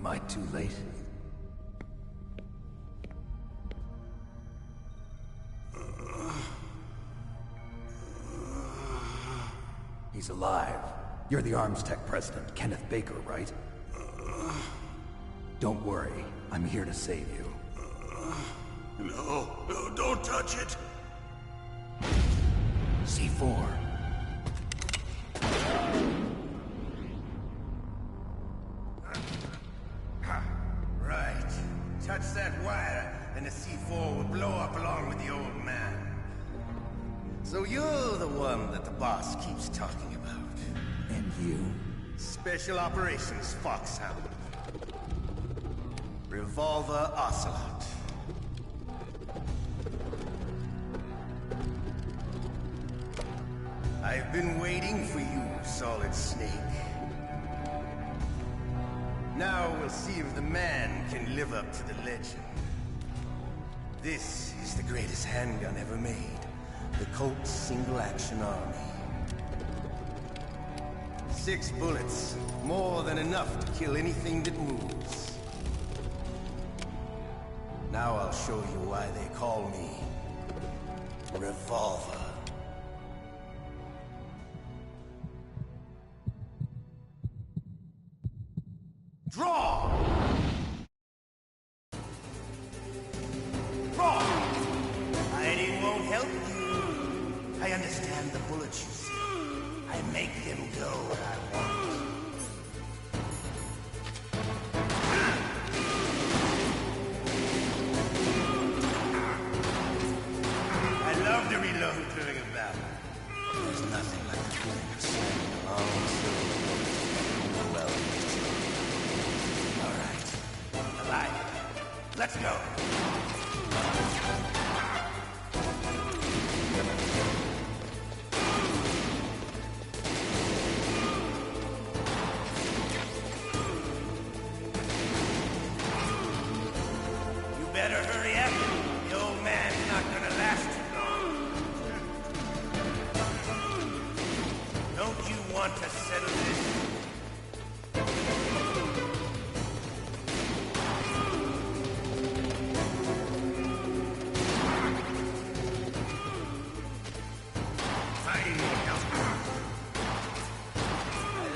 Am I too late? He's alive. You're the Arms Tech president, Kenneth Baker, right? Don't worry. I'm here to save you. No, don't touch it! C4. Right. Touch that wire, and the C4 will blow up along with the old man. So you're the one that the boss keeps talking about. And you? Special Operations Foxhound. Revolver Ocelot. I've been waiting for you, Solid Snake. Now we'll see if the man can live up to the legend. This is the greatest handgun ever made. The Colt Single Action Army. 6 bullets, more than enough to kill anything that moves. Now I'll show you why they call me Revolver. Draw! Draw! Hiding won't help you. I understand the bullets you see. I make them go where I want. I love to reload during a battle. There's nothing like the feeling of slamming a long silver well. All right. Alive. Let's go. Better hurry up. The old man's not gonna last too long. Don't you want to settle this? I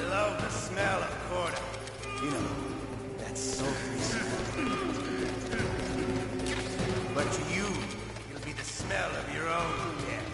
love the smell of quarter. You know, that sultry smell. But to you, it'll be the smell of your own death.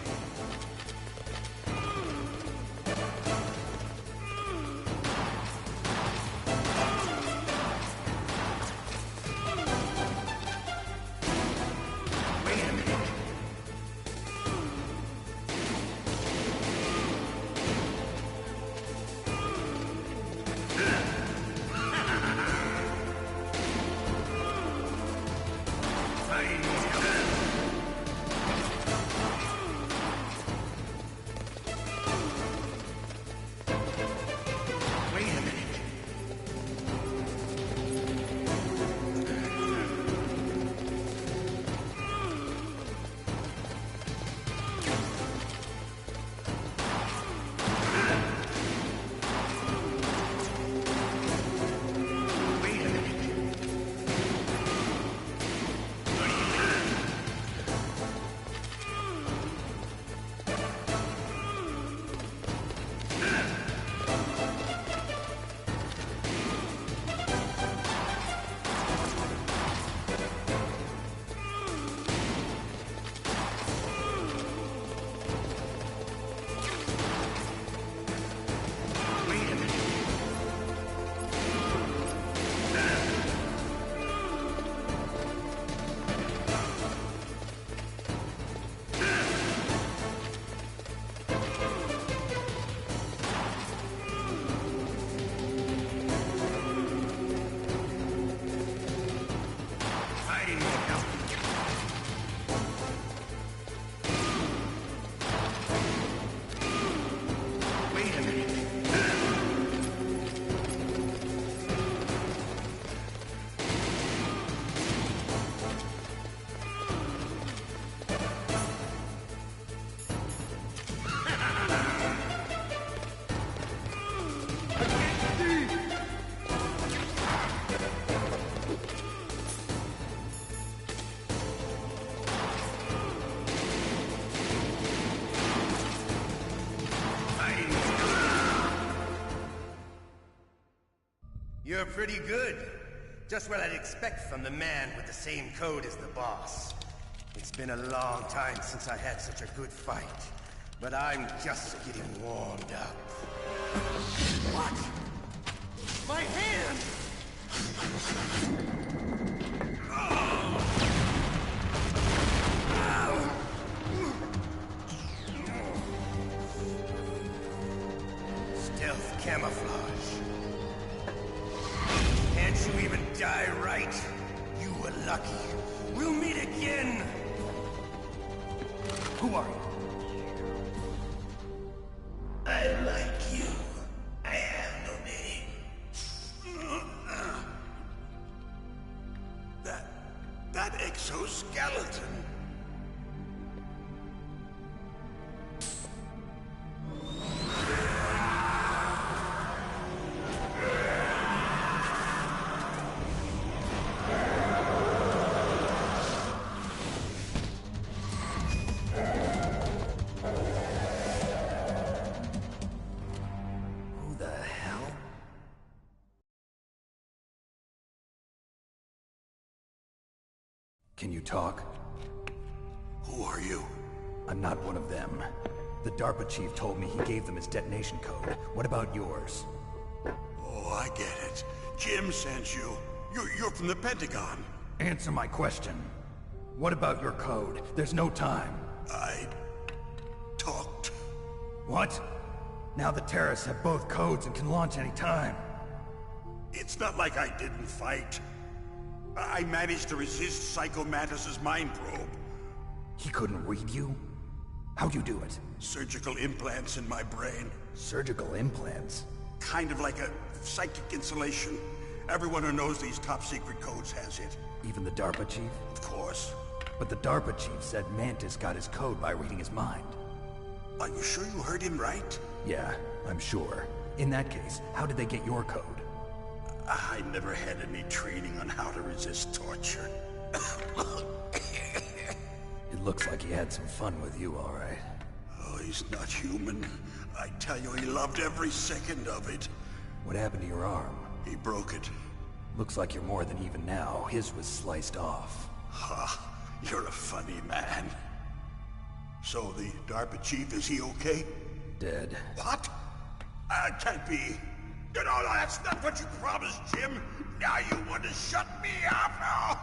You're pretty good. Just what I'd expect from the man with the same code as the boss. It's been a long time since I had such a good fight, but I'm just getting warmed up. What? My hand! Stealth camouflage. Can't you even die right? You were lucky. We'll meet again! Who are you? I like you. I have no name. That exoskeleton. Who the hell? Can you talk? Who are you? I'm not one of them. The DARPA chief told me he gave them his detonation code. What about yours? Oh, I get it. Jim sent you. You're from the Pentagon. Answer my question. What about your code? There's no time. I talked. What? Now the terrorists have both codes and can launch any time. It's not like I didn't fight. I managed to resist Psycho Mantis's mind probe. He couldn't read you? How'd you do it? Surgical implants in my brain. Surgical implants? Kind of like a psychic insulation. Everyone who knows these top-secret codes has it. Even the DARPA chief? Of course. But the DARPA chief said Mantis got his code by reading his mind. Are you sure you heard him right? Yeah, I'm sure. In that case, how did they get your code? I never had any training on how to resist torture. It looks like he had some fun with you, all right. Oh, he's not human. I tell you, he loved every second of it. What happened to your arm? He broke it. Looks like you're more than even now. His was sliced off. Ha, you're a funny man. So the DARPA chief, is he okay? Dead. What? Can't be. No, that's not what you promised, Jim. Now you want to shut me up? Oh.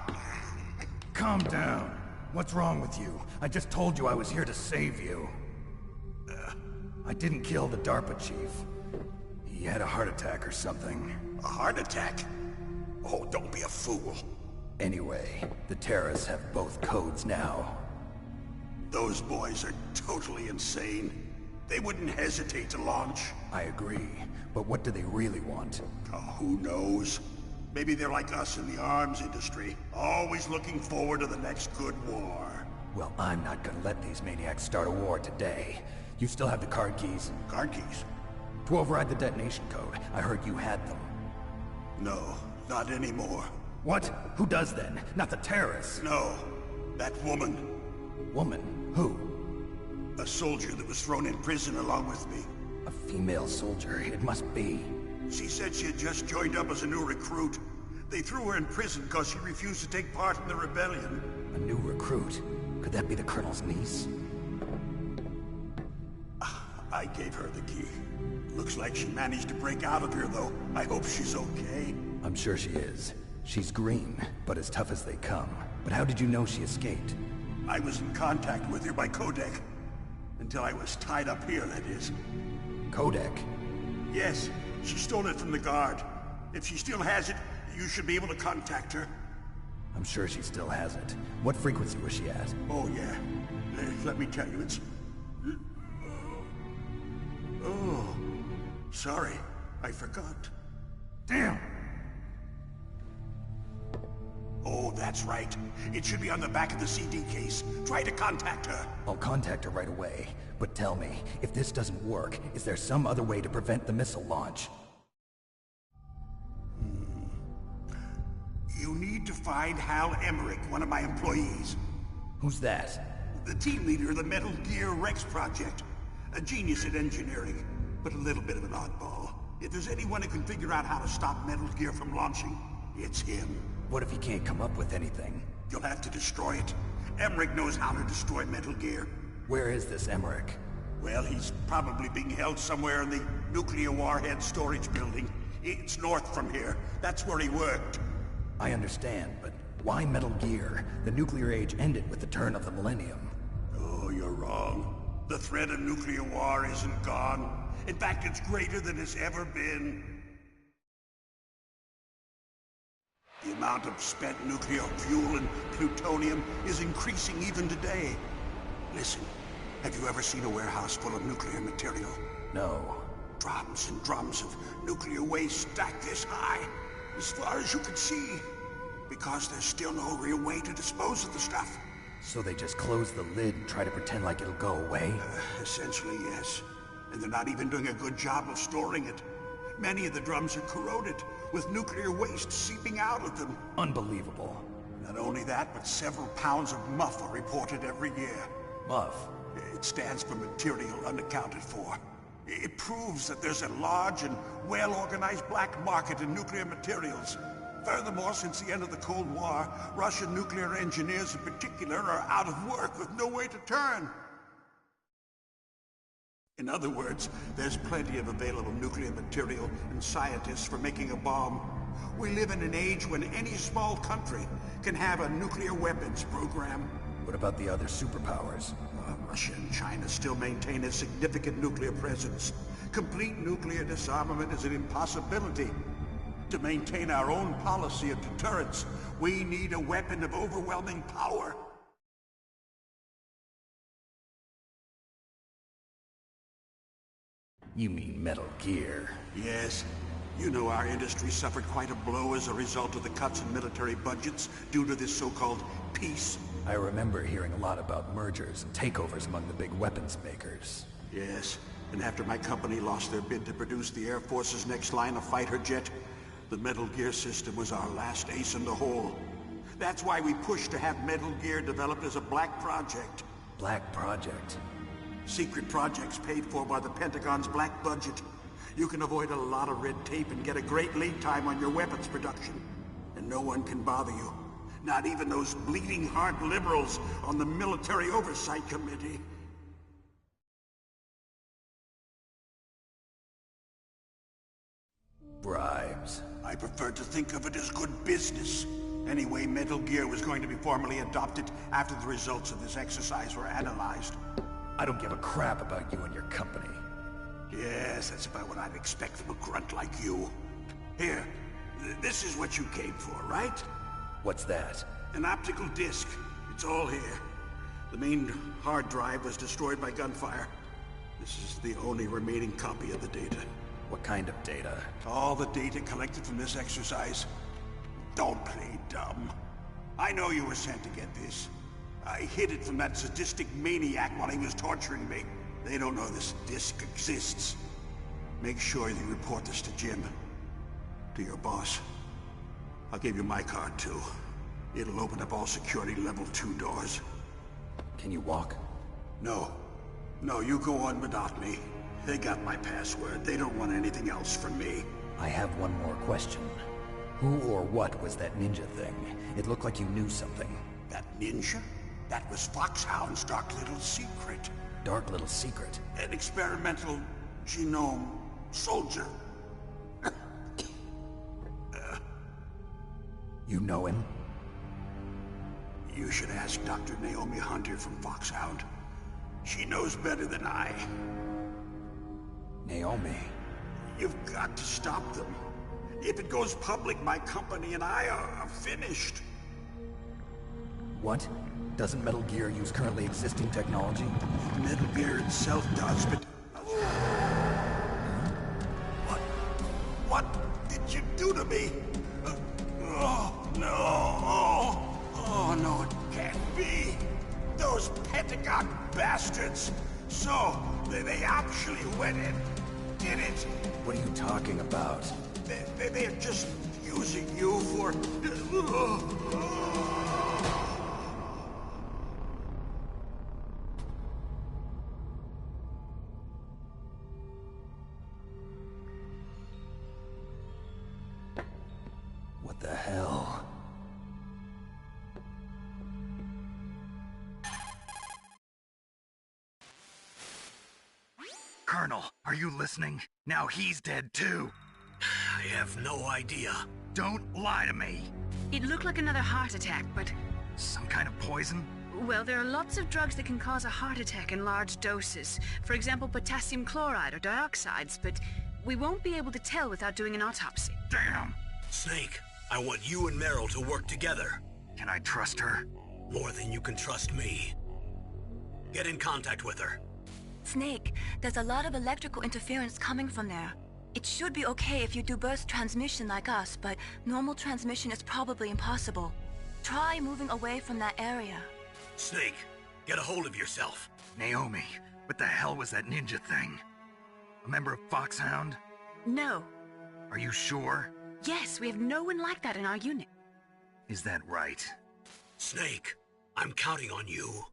Calm down. What's wrong with you? I just told you I was here to save you. I didn't kill the DARPA chief. He had a heart attack or something. A heart attack? Oh, don't be a fool. Anyway, the terrorists have both codes now. Those boys are totally insane. They wouldn't hesitate to launch. I agree, but what do they really want? Oh, who knows? Maybe they're like us in the arms industry, always looking forward to the next good war. Well, I'm not gonna let these maniacs start a war today. You still have the card keys? Card keys? To override the detonation code. I heard you had them. No, not anymore. What? Who does then? Not the terrorists? No, that woman. Woman? Who? A soldier that was thrown in prison along with me. A female soldier, it must be. She said she had just joined up as a new recruit. They threw her in prison because she refused to take part in the rebellion. A new recruit? Could that be the Colonel's niece? I gave her the key. Looks like she managed to break out of here, though. I hope she's okay. I'm sure she is. She's green, but as tough as they come. But how did you know she escaped? I was in contact with her by codec. Until I was tied up here, that is. Codec? Yes, she stole it from the guard. If she still has it, you should be able to contact her. I'm sure she still has it. What frequency was she at? Oh, yeah. Let me tell you, it's... Oh, sorry. I forgot. Damn! Oh, that's right. It should be on the back of the CD case. Try to contact her. I'll contact her right away. But tell me, if this doesn't work, is there some other way to prevent the missile launch? You need to find Hal Emmerich, one of my employees. Who's that? The team leader of the Metal Gear Rex project. A genius at engineering, but a little bit of an oddball. If there's anyone who can figure out how to stop Metal Gear from launching, it's him. What if he can't come up with anything? You'll have to destroy it. Emmerich knows how to destroy Metal Gear. Where is this Emmerich? Well, he's probably being held somewhere in the nuclear warhead storage building. It's north from here. That's where he worked. I understand, but why Metal Gear? The nuclear age ended with the turn of the millennium. Oh, you're wrong. The threat of nuclear war isn't gone. In fact, it's greater than it's ever been. The amount of spent nuclear fuel and plutonium is increasing even today. Listen, have you ever seen a warehouse full of nuclear material? No. Drums and drums of nuclear waste stacked this high, as far as you can see. Because there's still no real way to dispose of the stuff. So they just close the lid and try to pretend like it'll go away? Essentially, yes. And they're not even doing a good job of storing it. Many of the drums are corroded, with nuclear waste seeping out of them. Unbelievable. Not only that, but several pounds of MUF are reported every year. MUF? It stands for material unaccounted for. It proves that there's a large and well-organized black market in nuclear materials. Furthermore, since the end of the Cold War, Russian nuclear engineers in particular are out of work with no way to turn. In other words, there's plenty of available nuclear material and scientists for making a bomb. We live in an age when any small country can have a nuclear weapons program. What about the other superpowers? Russia and China still maintain a significant nuclear presence. Complete nuclear disarmament is an impossibility. To maintain our own policy of deterrence, we need a weapon of overwhelming power. You mean Metal Gear? Yes. You know our industry suffered quite a blow as a result of the cuts in military budgets due to this so-called peace. I remember hearing a lot about mergers and takeovers among the big weapons makers. Yes, and after my company lost their bid to produce the Air Force's next line of fighter jet, the Metal Gear system was our last ace in the hole. That's why we pushed to have Metal Gear developed as a black project. Black project? Secret projects paid for by the Pentagon's black budget. You can avoid a lot of red tape and get a great lead time on your weapons production. And no one can bother you. Not even those bleeding heart liberals on the Military Oversight Committee. Bribes. I prefer to think of it as good business. Anyway, Metal Gear was going to be formally adopted after the results of this exercise were analyzed. I don't give a crap about you and your company. Yes, that's about what I'd expect from a grunt like you. Here, this is what you came for, right? What's that? An optical disc. It's all here. The main hard drive was destroyed by gunfire. This is the only remaining copy of the data. What kind of data? All the data collected from this exercise. Don't play dumb. I know you were sent to get this. I hid it from that sadistic maniac while he was torturing me. They don't know this disc exists. Make sure you report this to Jim. To your boss. I'll give you my card, too. It'll open up all security level 2 doors. Can you walk? No. No, you go on without me. They got my password. They don't want anything else from me. I have one more question. Who or what was that ninja thing? It looked like you knew something. That ninja? That was Foxhound's dark little secret. Dark little secret? An experimental genome soldier. You know him? You should ask Dr. Naomi Hunter from Foxhound. She knows better than I. Naomi? You've got to stop them. If it goes public, my company and I are finished. What? Doesn't Metal Gear use currently existing technology? Metal Gear itself does, but... What did you do to me? Oh, no. Oh, no, it can't be. Those Pentagon bastards. So, they actually went in, did it. What are you talking about? They're just using you for... Colonel, are you listening? Now he's dead too. I have no idea. Don't lie to me. It looked like another heart attack, but... Some kind of poison? Well, there are lots of drugs that can cause a heart attack in large doses. For example, potassium chloride or dioxides, but we won't be able to tell without doing an autopsy. Damn! Snake, I want you and Meryl to work together. Can I trust her? More than you can trust me. Get in contact with her. Snake, there's a lot of electrical interference coming from there. It should be okay if you do burst transmission like us, but normal transmission is probably impossible. Try moving away from that area. Snake, get a hold of yourself. Naomi, what the hell was that ninja thing? A member of Foxhound? No. Are you sure? Yes, we have no one like that in our unit. Is that right? Snake, I'm counting on you.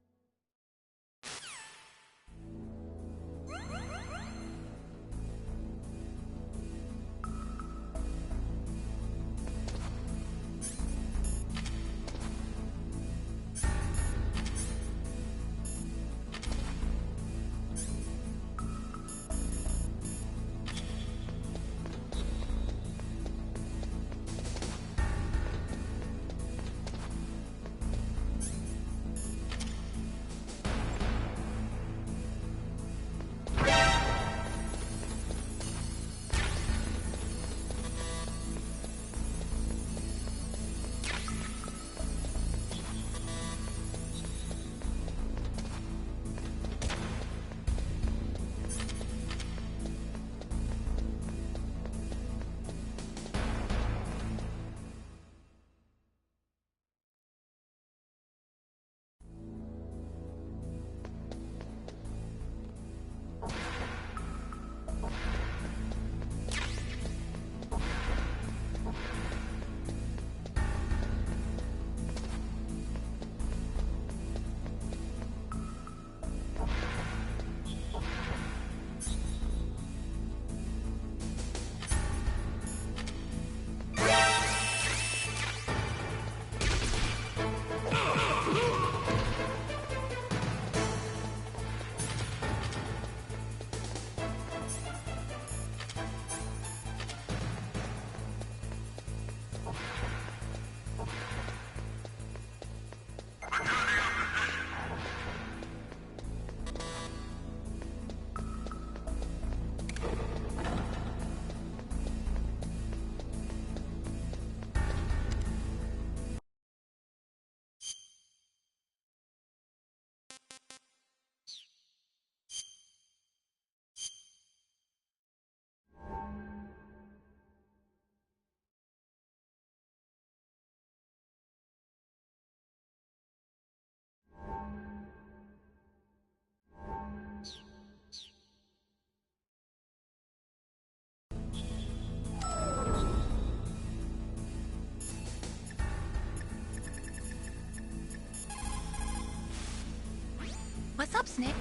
What's up, Snake?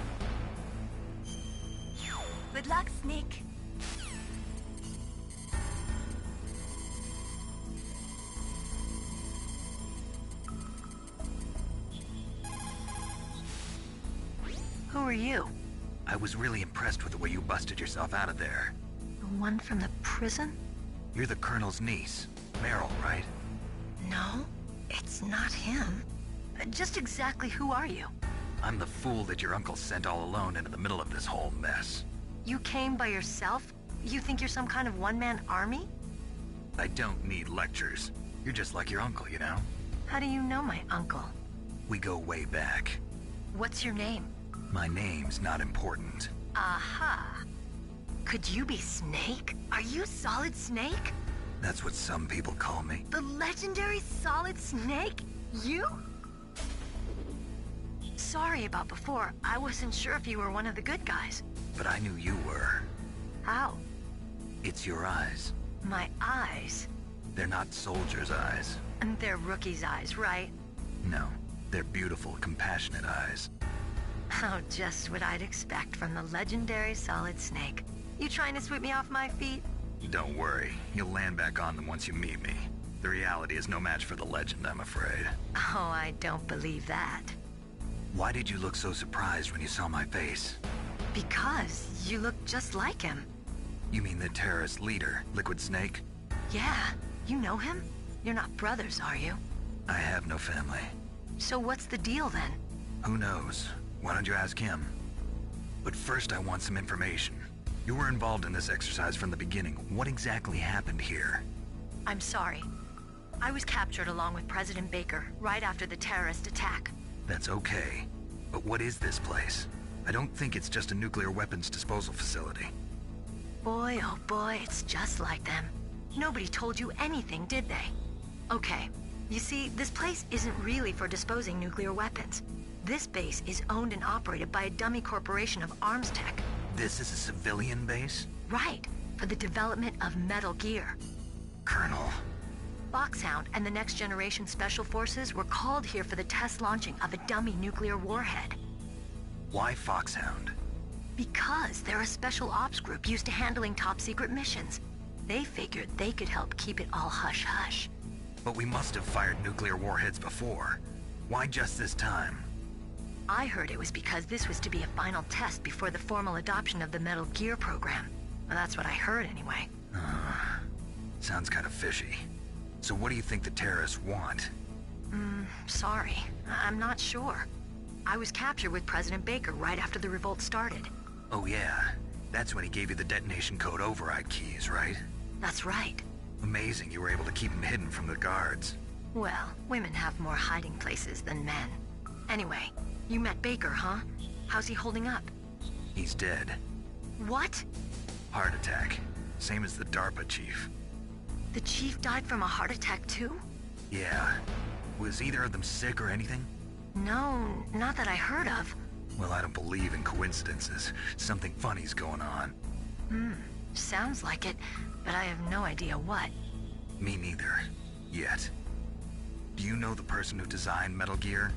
Good luck, Snake. Who are you? I was really impressed with the way you busted yourself out of there. The one from the prison? You're the Colonel's niece, Meryl, right? No, it's not him. Just exactly who are you? I'm the fool that your uncle sent all alone into the middle of this whole mess. You came by yourself? You think you're some kind of one-man army? I don't need lectures. You're just like your uncle, you know? How do you know my uncle? We go way back. What's your name? My name's not important. Aha. Could you be Snake? Are you Solid Snake? That's what some people call me. The legendary Solid Snake? You? Sorry about before. I wasn't sure if you were one of the good guys. But I knew you were. How? It's your eyes. My eyes? They're not soldiers' eyes. And they're rookies' eyes, right? No, they're beautiful, compassionate eyes. Oh, just what I'd expect from the legendary Solid Snake. You trying to sweep me off my feet? Don't worry, you'll land back on them once you meet me. The reality is no match for the legend, I'm afraid. Oh, I don't believe that. Why did you look so surprised when you saw my face? Because you look just like him. You mean the terrorist leader, Liquid Snake? Yeah, you know him? You're not brothers, are you? I have no family. So what's the deal then? Who knows? Why don't you ask him? But first I want some information. You were involved in this exercise from the beginning. What exactly happened here? I'm sorry. I was captured along with President Baker right after the terrorist attack. That's okay. But what is this place? I don't think it's just a nuclear weapons disposal facility. Boy, oh boy, it's just like them. Nobody told you anything, did they? Okay, you see, this place isn't really for disposing nuclear weapons. This base is owned and operated by a dummy corporation of arms tech. This is a civilian base? Right, for the development of Metal Gear. Colonel. Foxhound and the Next Generation Special Forces were called here for the test launching of a dummy nuclear warhead. Why Foxhound? Because they're a special ops group used to handling top-secret missions. They figured they could help keep it all hush-hush. But we must have fired nuclear warheads before. Why just this time? I heard it was because this was to be a final test before the formal adoption of the Metal Gear program. Well, that's what I heard anyway. Sounds kind of fishy. So what do you think the terrorists want? Sorry. I'm not sure. I was captured with President Baker right after the revolt started. Oh yeah, that's when he gave you the detonation code override keys, right? That's right. Amazing you were able to keep him hidden from the guards. Well, women have more hiding places than men. Anyway, you met Baker, huh? How's he holding up? He's dead. What? Heart attack. Same as the DARPA chief. The chief died from a heart attack too? Yeah. Was either of them sick or anything? No, not that I heard of. Well, I don't believe in coincidences. Something funny's going on. Sounds like it, but I have no idea what. Me neither. Yet. Do you know the person who designed Metal Gear?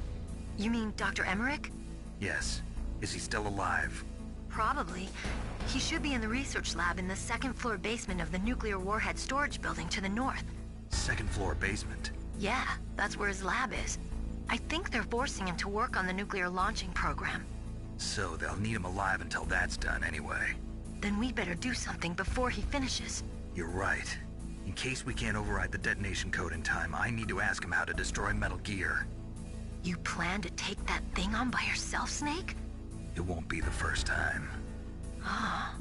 You mean Dr. Emmerich? Yes. Is he still alive? Probably. He should be in the research lab in the second-floor basement of the nuclear warhead storage building to the north. Second-floor basement? Yeah, that's where his lab is. I think they're forcing him to work on the nuclear launching program. So they'll need him alive until that's done anyway. Then we better do something before he finishes. You're right. In case we can't override the detonation code in time, I need to ask him how to destroy Metal Gear. You plan to take that thing on by yourself, Snake? It won't be the first time. Ah.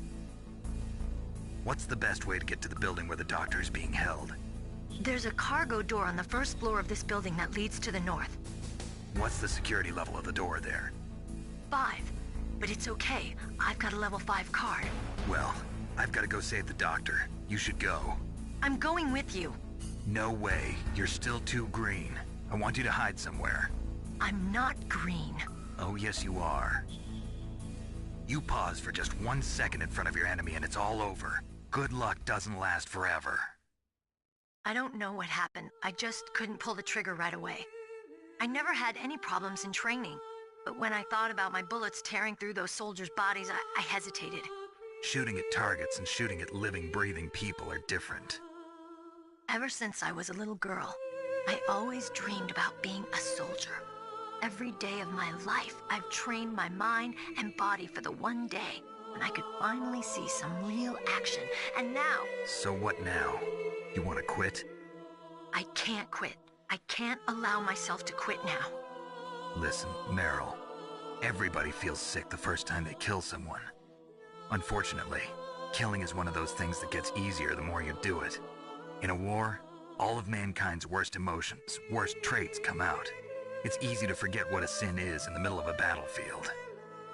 What's the best way to get to the building where the doctor is being held? There's a cargo door on the first floor of this building that leads to the north. What's the security level of the door there? 5. But it's okay. I've got a level 5 card. Well, I've got to go save the doctor. You should go. I'm going with you. No way. You're still too green. I want you to hide somewhere. I'm not green. Oh, yes you are. You pause for just 1 second in front of your enemy and it's all over. Good luck doesn't last forever. I don't know what happened. I just couldn't pull the trigger right away. I never had any problems in training, but when I thought about my bullets tearing through those soldiers' bodies, I hesitated. Shooting at targets and shooting at living, breathing people are different. Ever since I was a little girl, I always dreamed about being a soldier. Every day of my life, I've trained my mind and body for the one day when I could finally see some real action, and now... So what now? You want to quit? I can't quit. I can't allow myself to quit now. Listen, Meryl. Everybody feels sick the first time they kill someone. Unfortunately, killing is one of those things that gets easier the more you do it. In a war, all of mankind's worst emotions, worst traits come out. It's easy to forget what a sin is in the middle of a battlefield.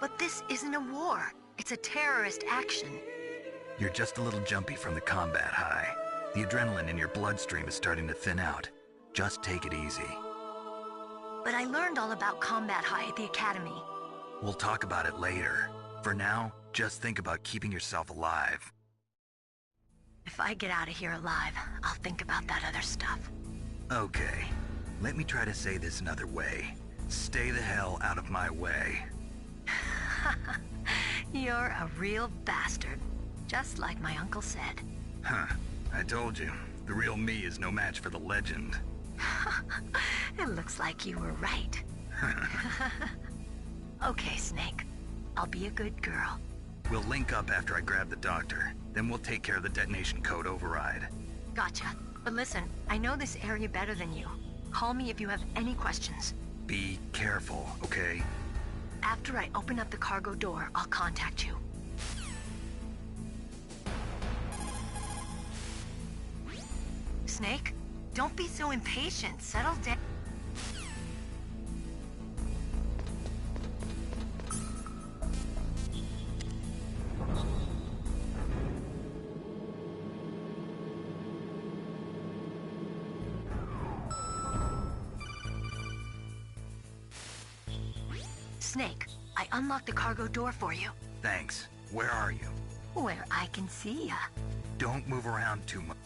But this isn't a war. It's a terrorist action. You're just a little jumpy from the combat high. The adrenaline in your bloodstream is starting to thin out. Just take it easy. But I learned all about combat high at the academy. We'll talk about it later. For now, just think about keeping yourself alive. If I get out of here alive, I'll think about that other stuff. Okay. Let me try to say this another way. Stay the hell out of my way. You're a real bastard. Just like my uncle said. Huh. I told you. The real me is no match for the legend. It looks like you were right. Okay, Snake. I'll be a good girl. We'll link up after I grab the doctor. Then we'll take care of the detonation code override. Gotcha. But listen, I know this area better than you. Call me if you have any questions. Be careful, okay? After I open up the cargo door, I'll contact you. Snake, don't be so impatient. Settle down. Snake, I unlocked the cargo door for you. Thanks. Where are you? Where I can see ya. Don't move around too much.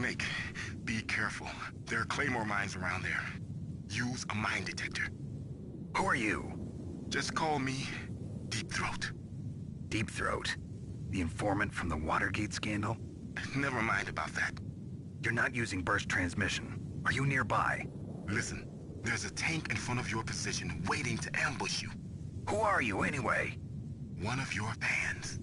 Snake, be careful. There are Claymore mines around there. Use a mine detector. Who are you? Just call me Deep Throat. Deep Throat? The informant from the Watergate scandal? Never mind about that. You're not using burst transmission. Are you nearby? Listen, there's a tank in front of your position waiting to ambush you. Who are you, anyway? One of your fans.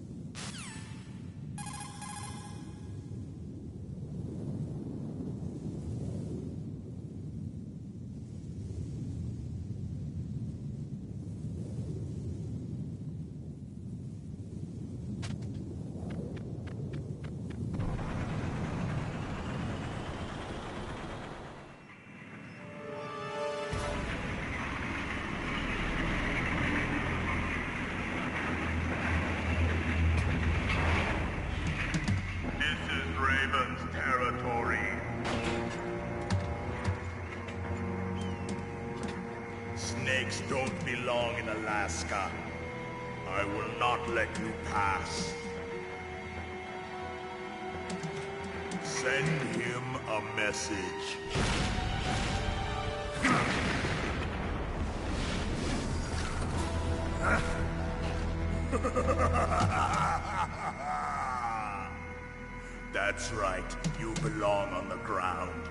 Snakes don't belong in Alaska. I will not let you pass. Send him a message. That's right. You belong on the ground.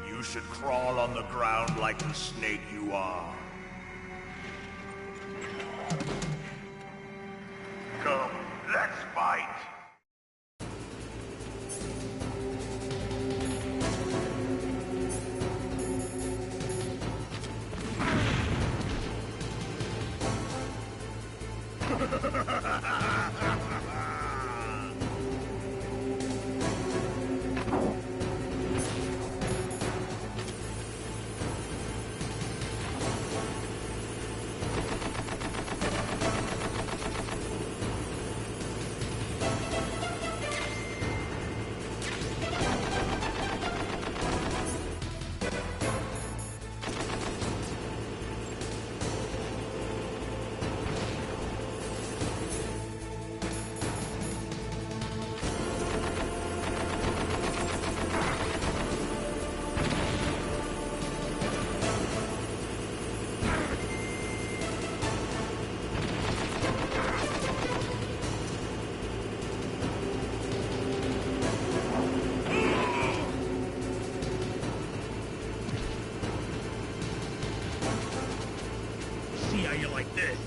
You should crawl on the ground like the snake you are. Come, let's fight! See how you like this?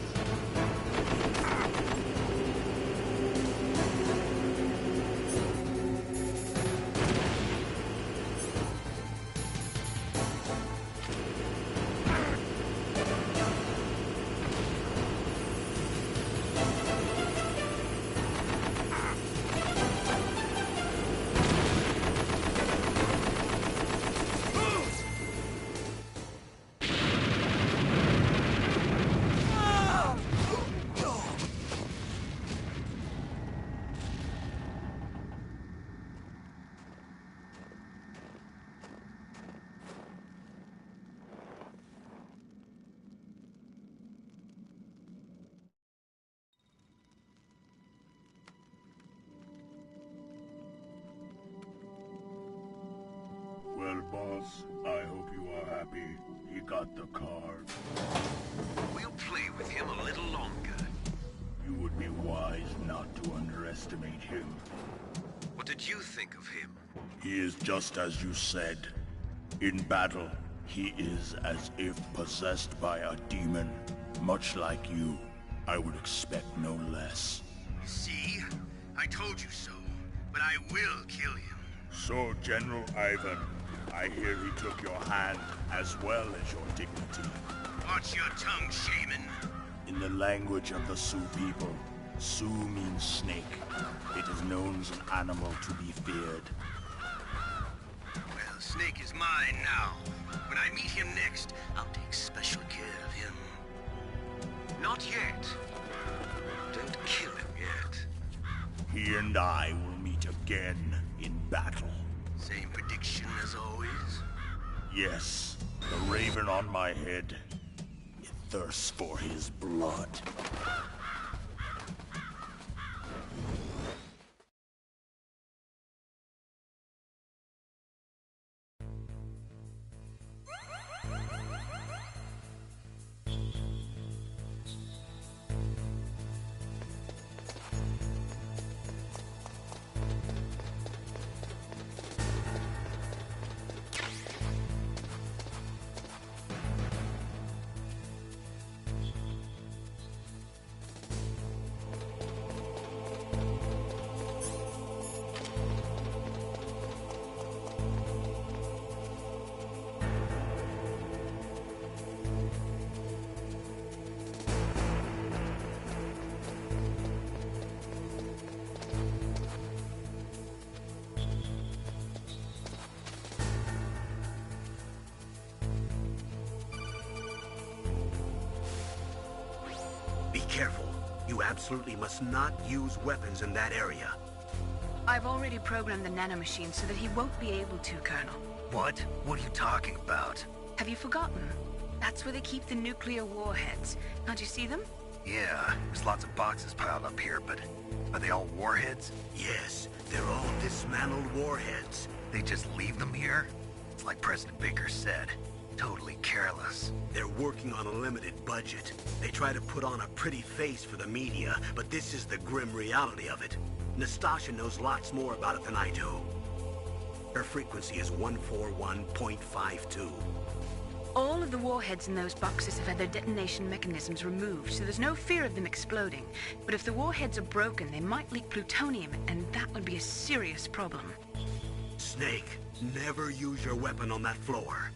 Well, boss, I hope you are happy. He got the card. We'll play with him a little longer. You would be wise not to underestimate him. What did you think of him? He is just as you said. In battle, he is as if possessed by a demon. Much like you, I would expect no less. See? I told you so. But I will kill him. So, General Ivan, I hear he took your hand as well as your dignity. Watch your tongue, shaman. In the language of the Sioux people, Sioux means snake. It is known as an animal to be feared. Well, Snake is mine now. When I meet him next, I'll take special care of him. Not yet. Don't kill him yet. He and I will meet again in battle. Same prediction as always? Yes, the raven on my head. It thirsts for his blood. You absolutely must not use weapons in that area. I've already programmed the nanomachine so that he won't be able to, Colonel. What? What are you talking about? Have you forgotten? That's where they keep the nuclear warheads. Can't you see them? Yeah, there's lots of boxes piled up here, but are they all warheads? Yes, they're all dismantled warheads. They just leave them here? It's like President Baker said. Totally careless. They're working on a limited budget. They try to put on a pretty face for the media, but this is the grim reality of it. Nastasha knows lots more about it than I do. Her frequency is 141.52. All of the warheads in those boxes have had their detonation mechanisms removed, so there's no fear of them exploding. But if the warheads are broken, they might leak plutonium, and that would be a serious problem. Snake, never use your weapon on that floor.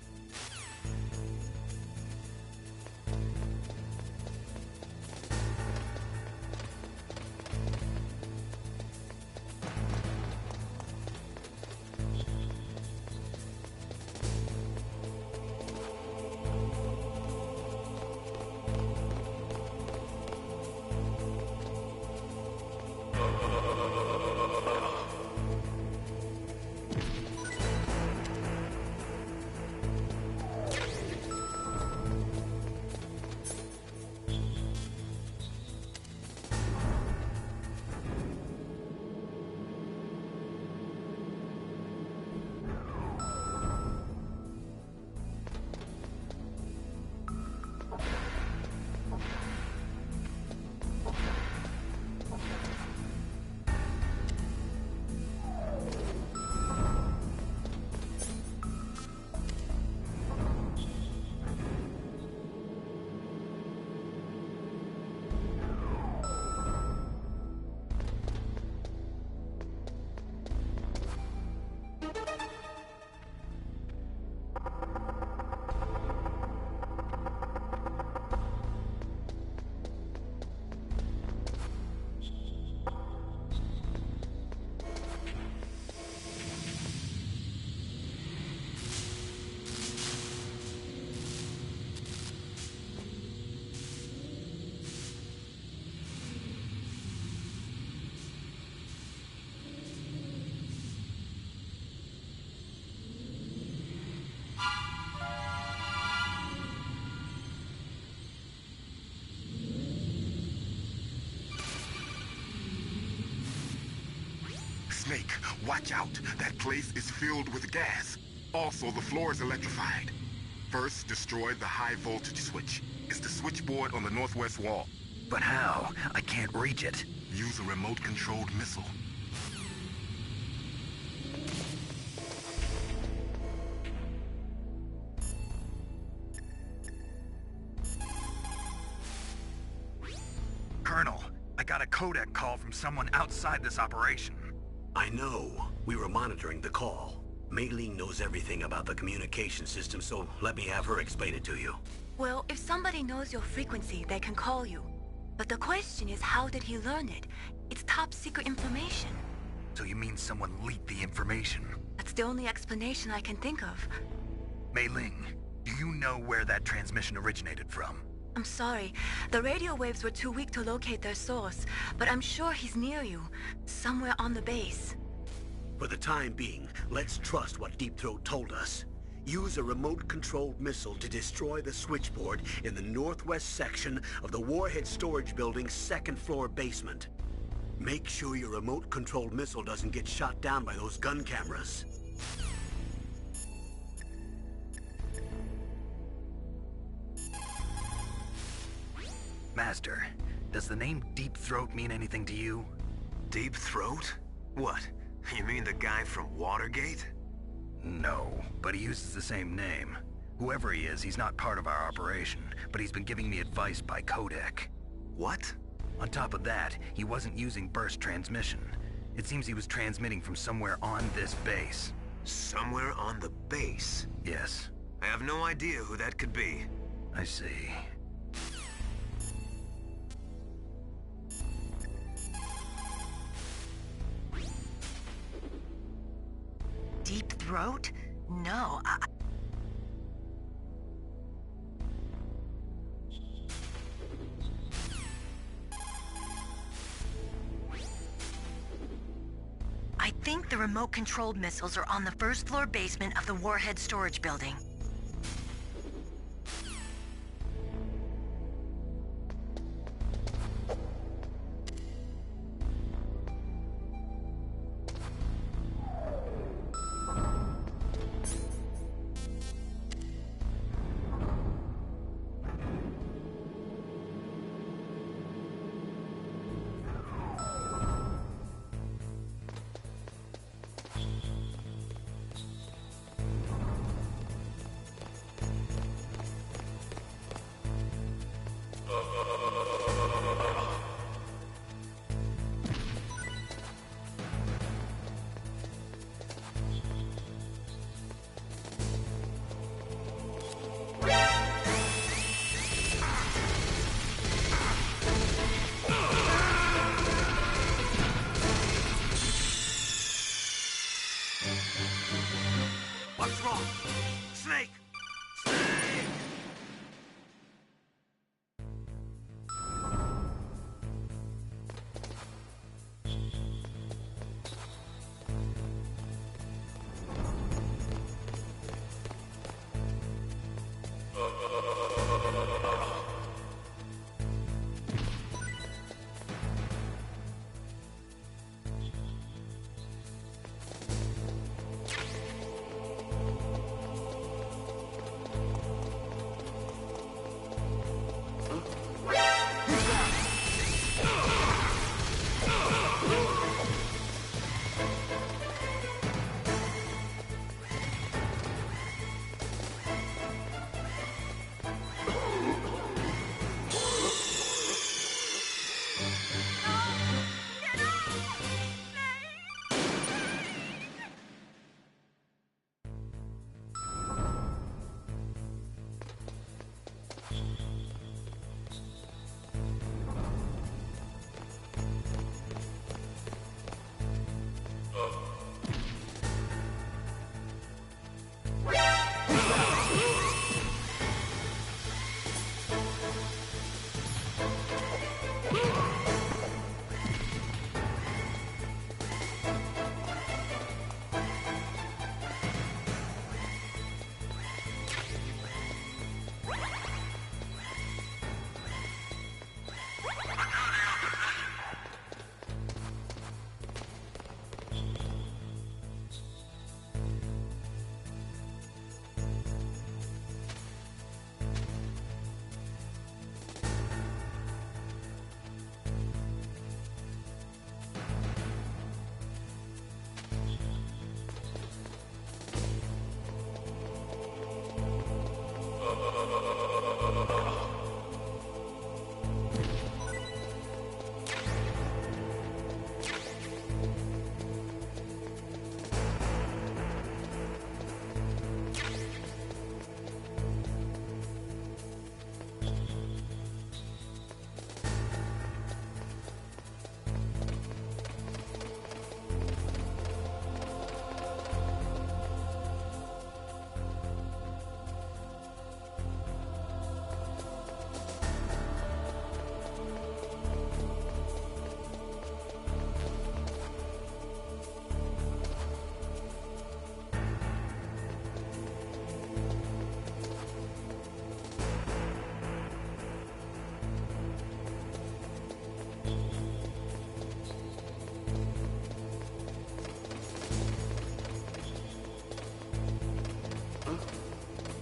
Snake, watch out. That place is filled with gas. Also, the floor is electrified. First, destroy the high voltage switch. It's the switchboard on the northwest wall. But how? I can't reach it. Use a remote-controlled missile. Colonel, I got a codec call from someone outside this operation. I know. We were monitoring the call. Mei Ling knows everything about the communication system, so let me have her explain it to you. Well, if somebody knows your frequency, they can call you. But the question is, how did he learn it? It's top secret information. So you mean someone leaked the information? That's the only explanation I can think of. Mei Ling, do you know where that transmission originated from? I'm sorry. The radio waves were too weak to locate their source, but I'm sure he's near you, somewhere on the base. For the time being, let's trust what Deep Throat told us. Use a remote-controlled missile to destroy the switchboard in the northwest section of the Warhead Storage Building's second-floor basement. Make sure your remote-controlled missile doesn't get shot down by those gun cameras. Master, does the name Deep Throat mean anything to you? Deep Throat? What? You mean the guy from Watergate? No, but he uses the same name. Whoever he is, he's not part of our operation, but he's been giving me advice by codec. What? On top of that, he wasn't using burst transmission. It seems he was transmitting from somewhere on this base. Somewhere on the base? Yes. I have no idea who that could be. I see. Deep Throat? No, think the remote-controlled missiles are on the first floor basement of the warhead storage building. What's wrong? Snake!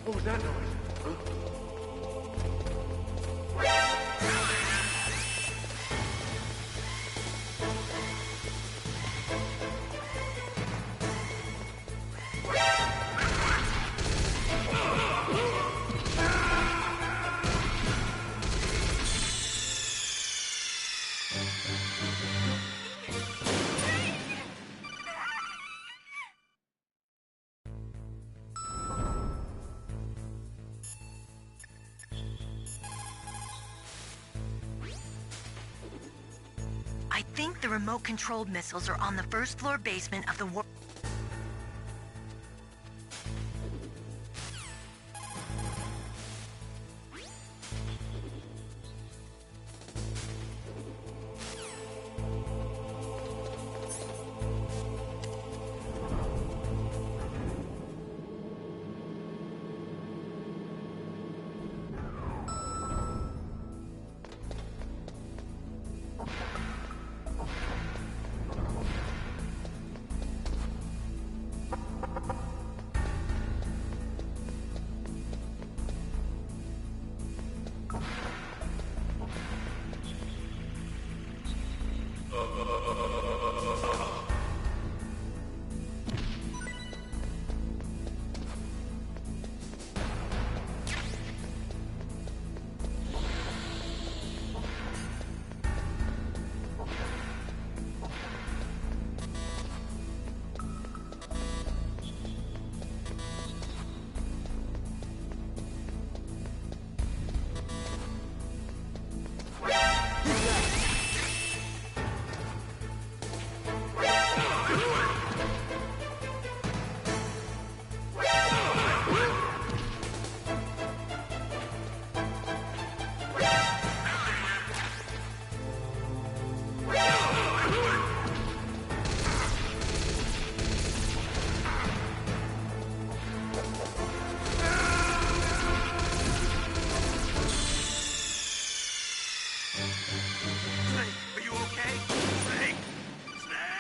What was that noise? I think the remote-controlled missiles are on the first floor basement of the war... Snake, are you okay? Snake! Snake!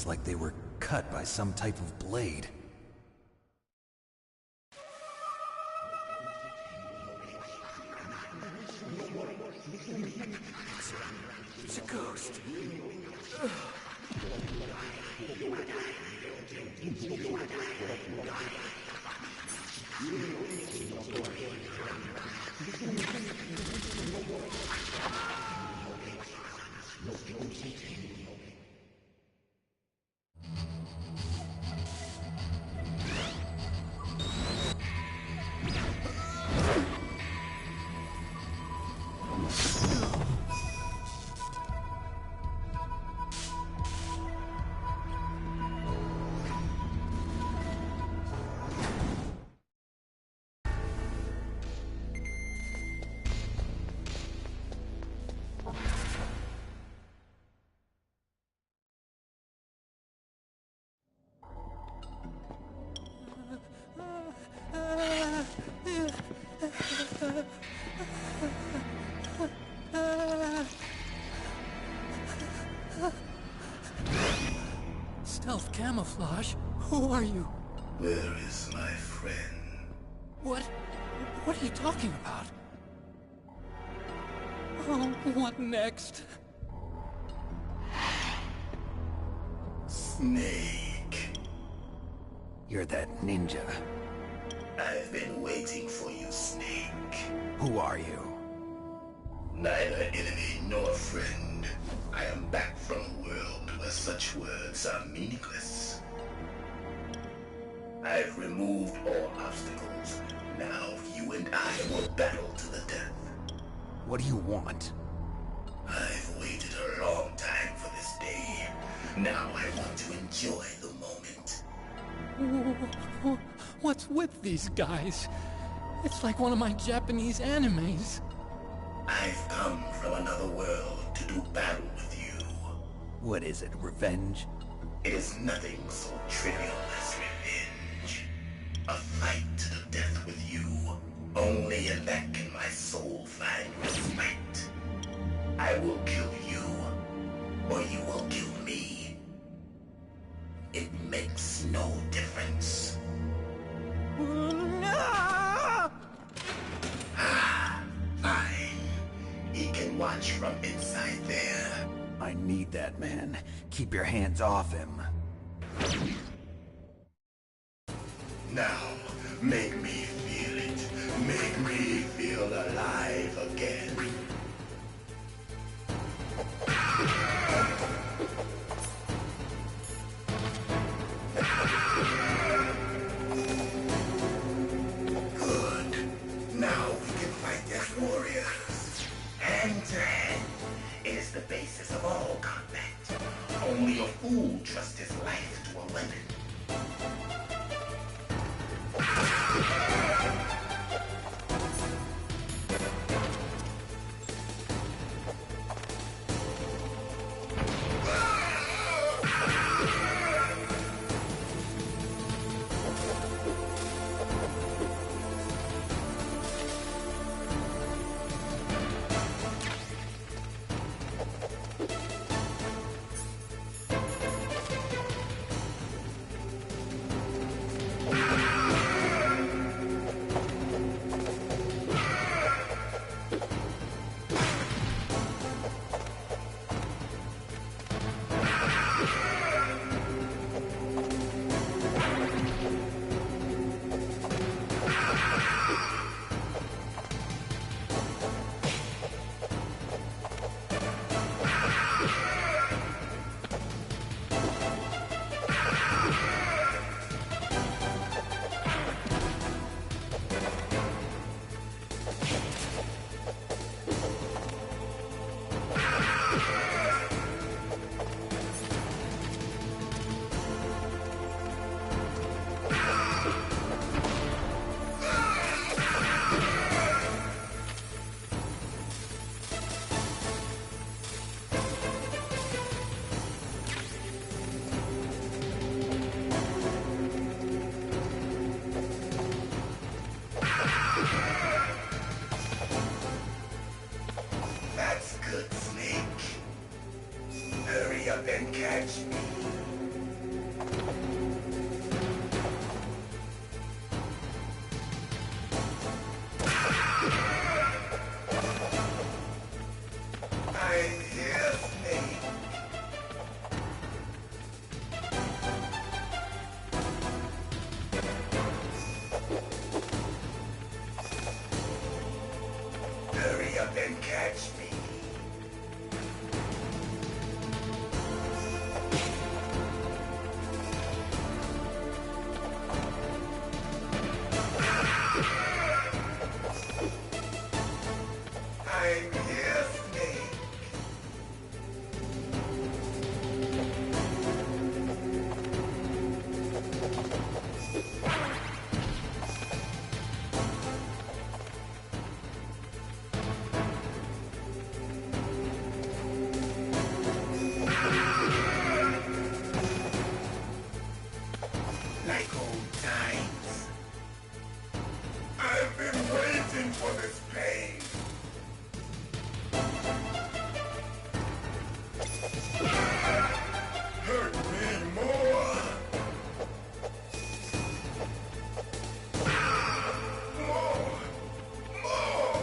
Like they were cut by some type of blade. It's a ghost. Stealth camouflage? Who are you? Where is my friend? What are you talking about? Oh, what next? Snake. You're that ninja. I've been waiting for you, Snake. Who are you? Neither enemy nor friend. I am back from a world where such words are meaningless. I've removed all obstacles. Now you and I will battle to the death. What do you want? I've waited a long time for this day. Now I want to enjoy the moment. What's with these guys? It's like one of my Japanese animes. I've come from another world to do battle with you. What is it, revenge? It is nothing so trivial as revenge. A fight to the death with you. Only in that can my soul find respite. I will kill you, or you will kill me. It makes no difference. Fine. He can watch from inside there. I need that man. Keep your hands off him. Now, make me feel it. Make me feel alive again. Good. Now we can fight as warriors. Hand to hand. It is the basis of all combat. Only a fool trusts his life to a weapon. I'm here, Snake. Hurry up and catch me. I'm here, Snake. Like old times. I've been waiting for this pain. Hurt me more. More.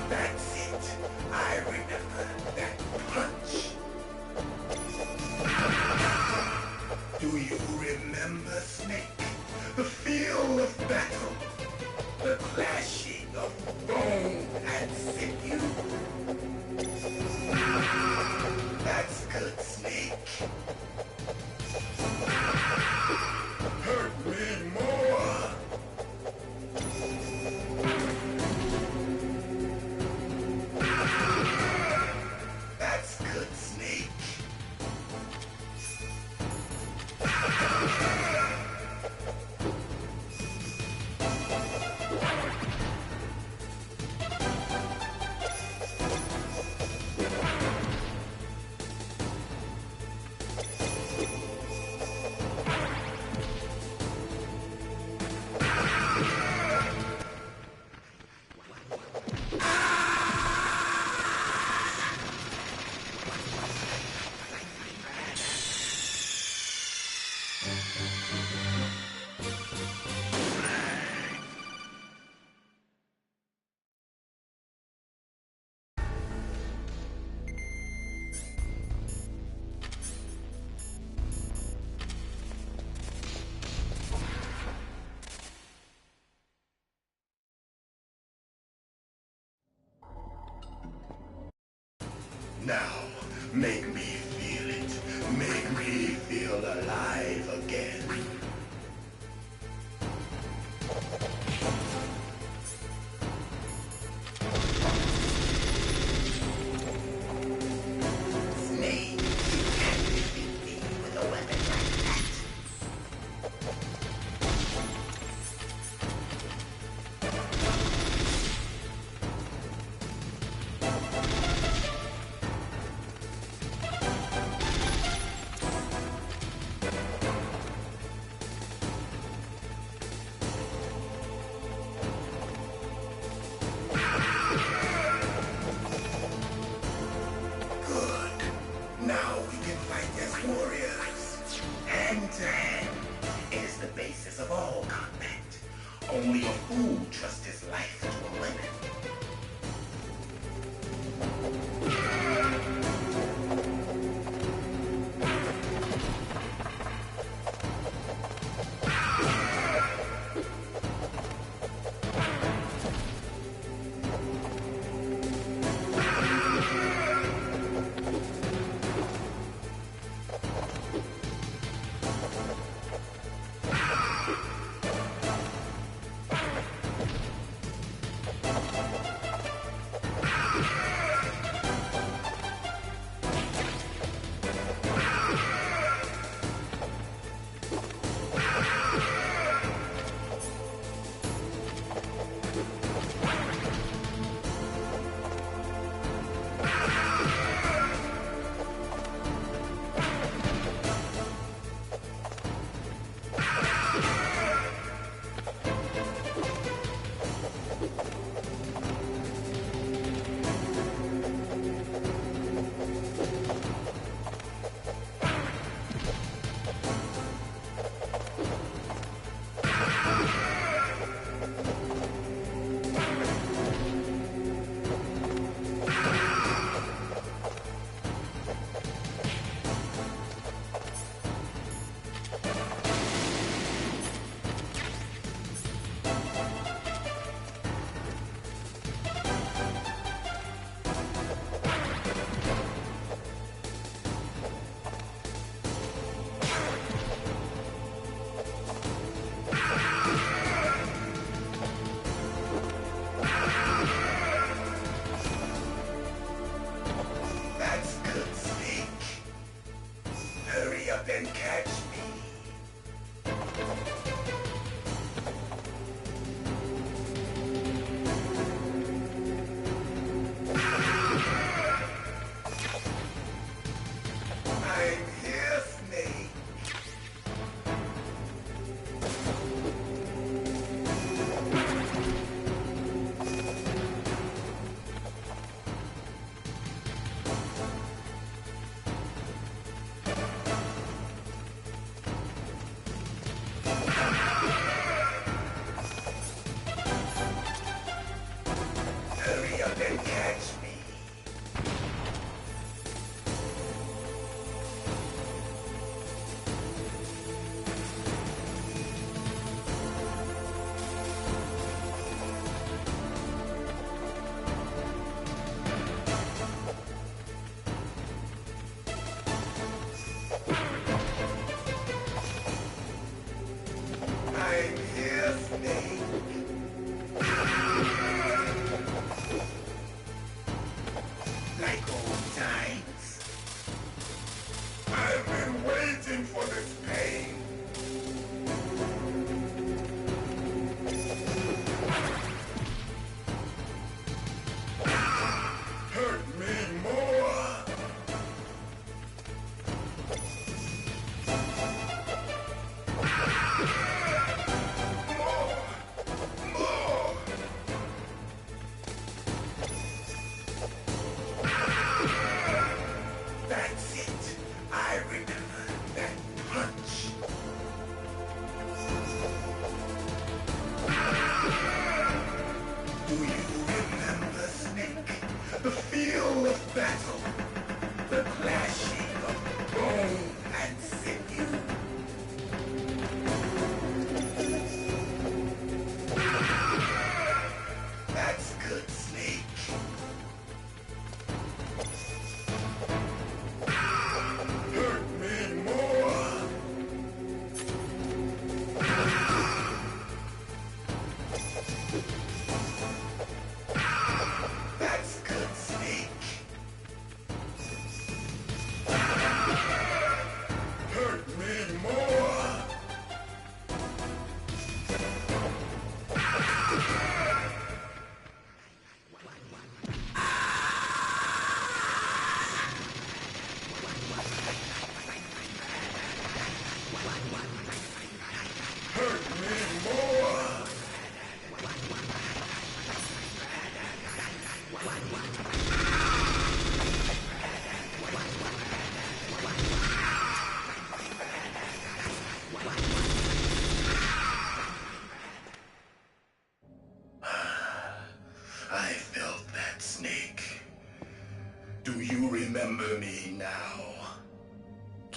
That's it. I remember that punch. Do you remember, Snake? The feel of battle. The clashing of bone and sinew. That's good, Snake. Hurt me more. That's good, Snake. Now, make me feel it. Make me feel alive again. Snake, you can't defeat me with a weapon like that. Now we can fight as warriors. Hand to hand. It is the basis of all combat. Only a fool trusts his life to a weapon.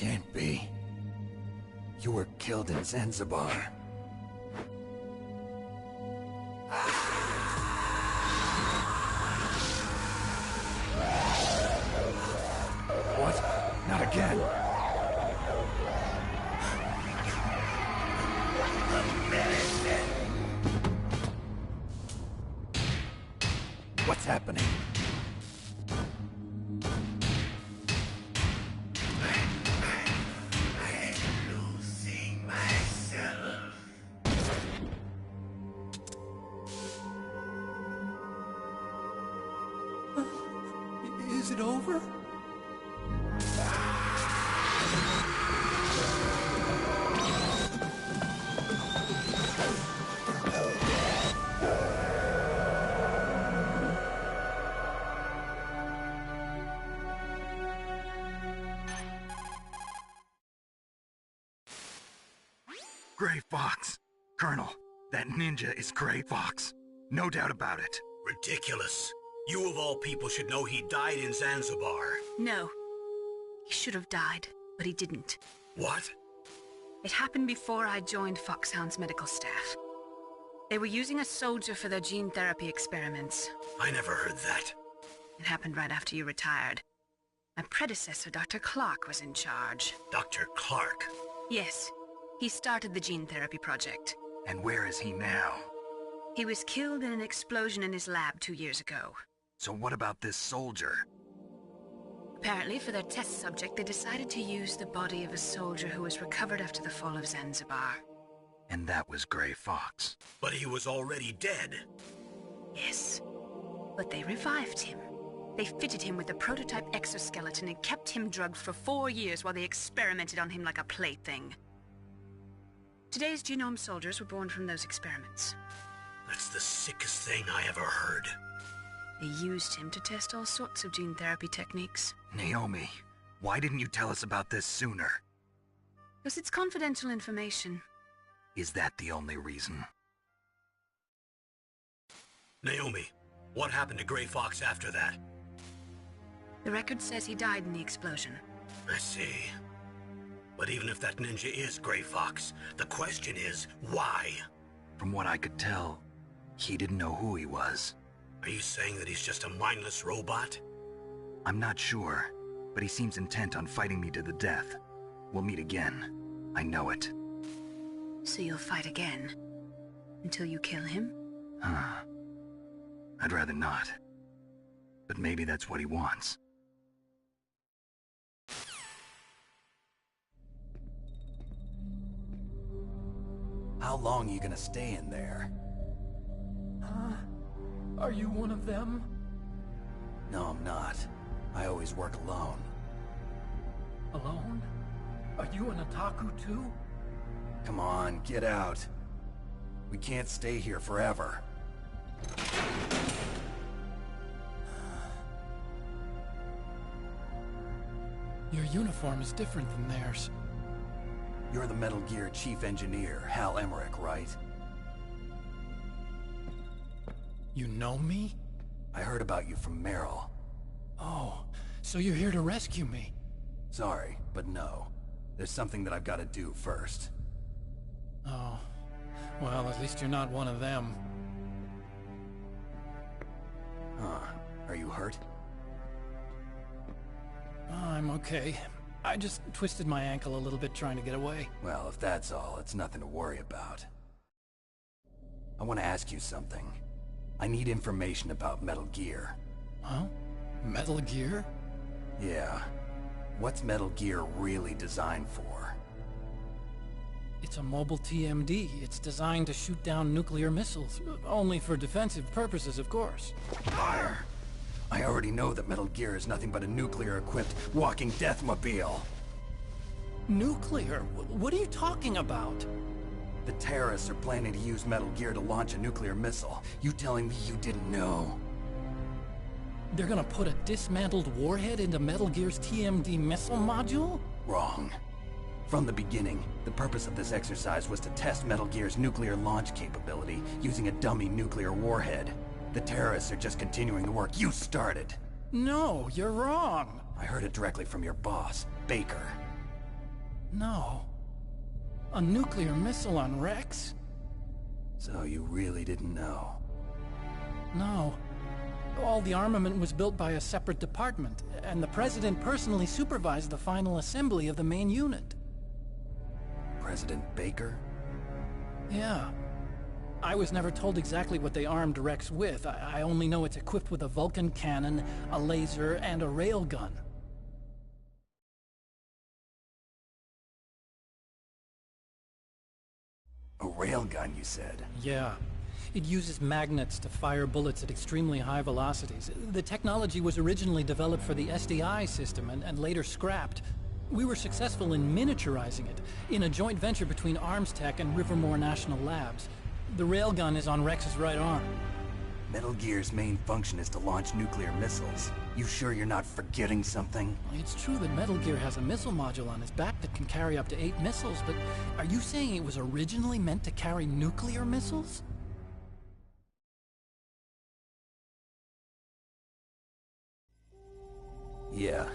Can't be. You were killed in Zanzibar. What? Not again. What's happening? Is it over? Gray Fox. Colonel, that ninja is Gray Fox. No doubt about it. Ridiculous. You of all people should know he died in Zanzibar. No. He should have died, but he didn't. What? It happened before I joined Foxhound's medical staff. They were using a soldier for their gene therapy experiments. I never heard that. It happened right after you retired. My predecessor, Dr. Clark, was in charge. Dr. Clark? Yes. He started the gene therapy project. And where is he now? He was killed in an explosion in his lab 2 years ago. So what about this soldier? Apparently, for their test subject, they decided to use the body of a soldier who was recovered after the fall of Zanzibar. And that was Gray Fox. But he was already dead. Yes. But they revived him. They fitted him with a prototype exoskeleton and kept him drugged for 4 years while they experimented on him like a plaything. Today's genome soldiers were born from those experiments. That's the sickest thing I ever heard. They used him to test all sorts of gene therapy techniques. Naomi, why didn't you tell us about this sooner? Because it's confidential information. Is that the only reason? Naomi, what happened to Gray Fox after that? The record says he died in the explosion. I see. But even if that ninja is Gray Fox, the question is, why? From what I could tell, he didn't know who he was. Are you saying that he's just a mindless robot? I'm not sure, but he seems intent on fighting me to the death. We'll meet again. I know it. So you'll fight again? Until you kill him? I'd rather not. But maybe that's what he wants. How long are you gonna stay in there? Huh? Are you one of them? No, I'm not. I always work alone. Alone? Are you an otaku too? Come on, get out. We can't stay here forever. Your uniform is different than theirs. You're the Metal Gear Chief Engineer, Hal Emmerich, right? You know me? I heard about you from Meryl. Oh, so you're here to rescue me? Sorry, but no. There's something that I've got to do first. Oh. Well, at least you're not one of them. Huh. Are you hurt? I'm okay. I just twisted my ankle a little bit trying to get away. Well, if that's all, it's nothing to worry about. I want to ask you something. I need information about Metal Gear. Huh? Metal Gear? Yeah. What's Metal Gear really designed for? It's a mobile TMD. It's designed to shoot down nuclear missiles. Only for defensive purposes, of course. Fire! I already know that Metal Gear is nothing but a nuclear-equipped walking deathmobile. Nuclear? What are you talking about? The terrorists are planning to use Metal Gear to launch a nuclear missile. You telling me you didn't know? They're gonna put a dismantled warhead into Metal Gear's TMD missile module? Wrong. From the beginning, the purpose of this exercise was to test Metal Gear's nuclear launch capability using a dummy nuclear warhead. The terrorists are just continuing the work you started. No, you're wrong. I heard it directly from your boss, Baker. No. A nuclear missile on Rex? So you really didn't know? No. All the armament was built by a separate department, and the President personally supervised the final assembly of the main unit. President Baker? Yeah. I was never told exactly what they armed Rex with. I only know it's equipped with a Vulcan cannon, a laser, and a railgun. A railgun, you said? Yeah. It uses magnets to fire bullets at extremely high velocities. The technology was originally developed for the SDI system and later scrapped. We were successful in miniaturizing it, in a joint venture between ArmsTech and Rivermore National Labs. The railgun is on Rex's right arm. Metal Gear's main function is to launch nuclear missiles. You sure you're not forgetting something? It's true that Metal Gear has a missile module on its back that can carry up to 8 missiles, but are you saying it was originally meant to carry nuclear missiles? Yeah,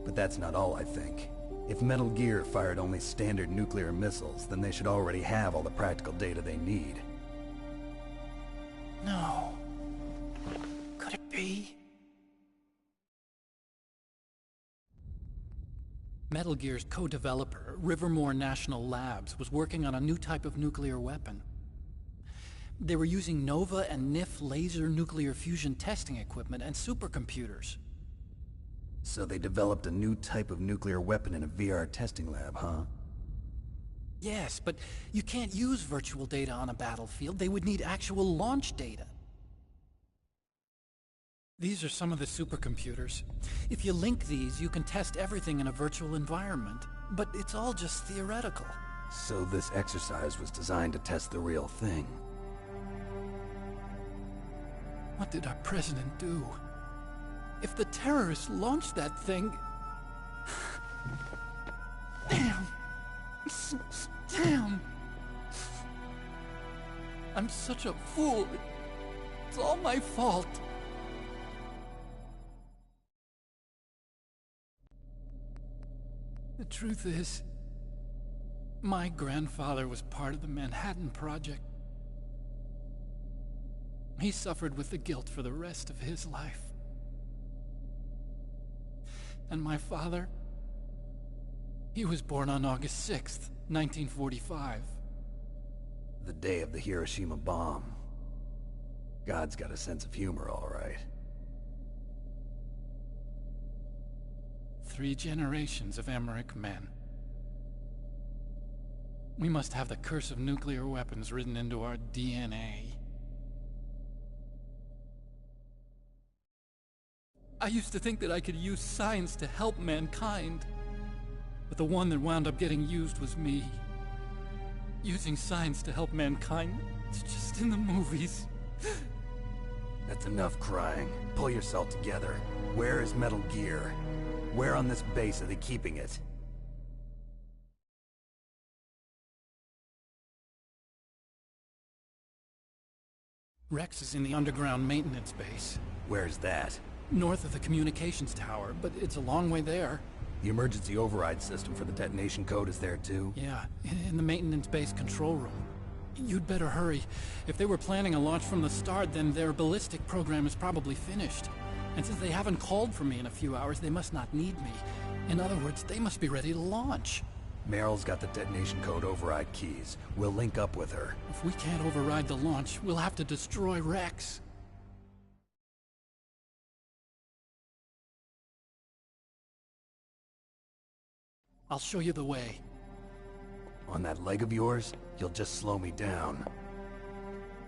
but that's not all I think. If Metal Gear fired only standard nuclear missiles, then they should already have all the practical data they need. No. Could it be? Metal Gear's co-developer, Rivermore National Labs, was working on a new type of nuclear weapon. They were using NOVA and NIF laser nuclear fusion testing equipment and supercomputers. So they developed a new type of nuclear weapon in a VR testing lab, huh? Yes, but you can't use virtual data on a battlefield. They would need actual launch data. These are some of the supercomputers. If you link these, you can test everything in a virtual environment. But it's all just theoretical. So this exercise was designed to test the real thing. What did our president do? If the terrorists launched that thing... Damn! Damn! I'm such a fool. It's all my fault. The truth is, my grandfather was part of the Manhattan Project. He suffered with the guilt for the rest of his life. And my father, he was born on August 6th, 1945. The day of the Hiroshima bomb. God's got a sense of humor, all right. 3 generations of Emmerich men. We must have the curse of nuclear weapons written into our DNA. I used to think that I could use science to help mankind, but the one that wound up getting used was me. Using science to help mankind, it's just in the movies. That's enough crying. Pull yourself together. Where is Metal Gear? Where on this base are they keeping it? Rex is in the underground maintenance base. Where's that? North of the communications tower, but it's a long way there. The emergency override system for the detonation code is there too? Yeah, in the maintenance base control room. You'd better hurry. If they were planning a launch from the start, then their ballistic program is probably finished. And since they haven't called for me in a few hours, they must not need me. In other words, they must be ready to launch. Meryl's got the detonation code override keys. We'll link up with her. If we can't override the launch, we'll have to destroy Rex. I'll show you the way. On that leg of yours, you'll just slow me down.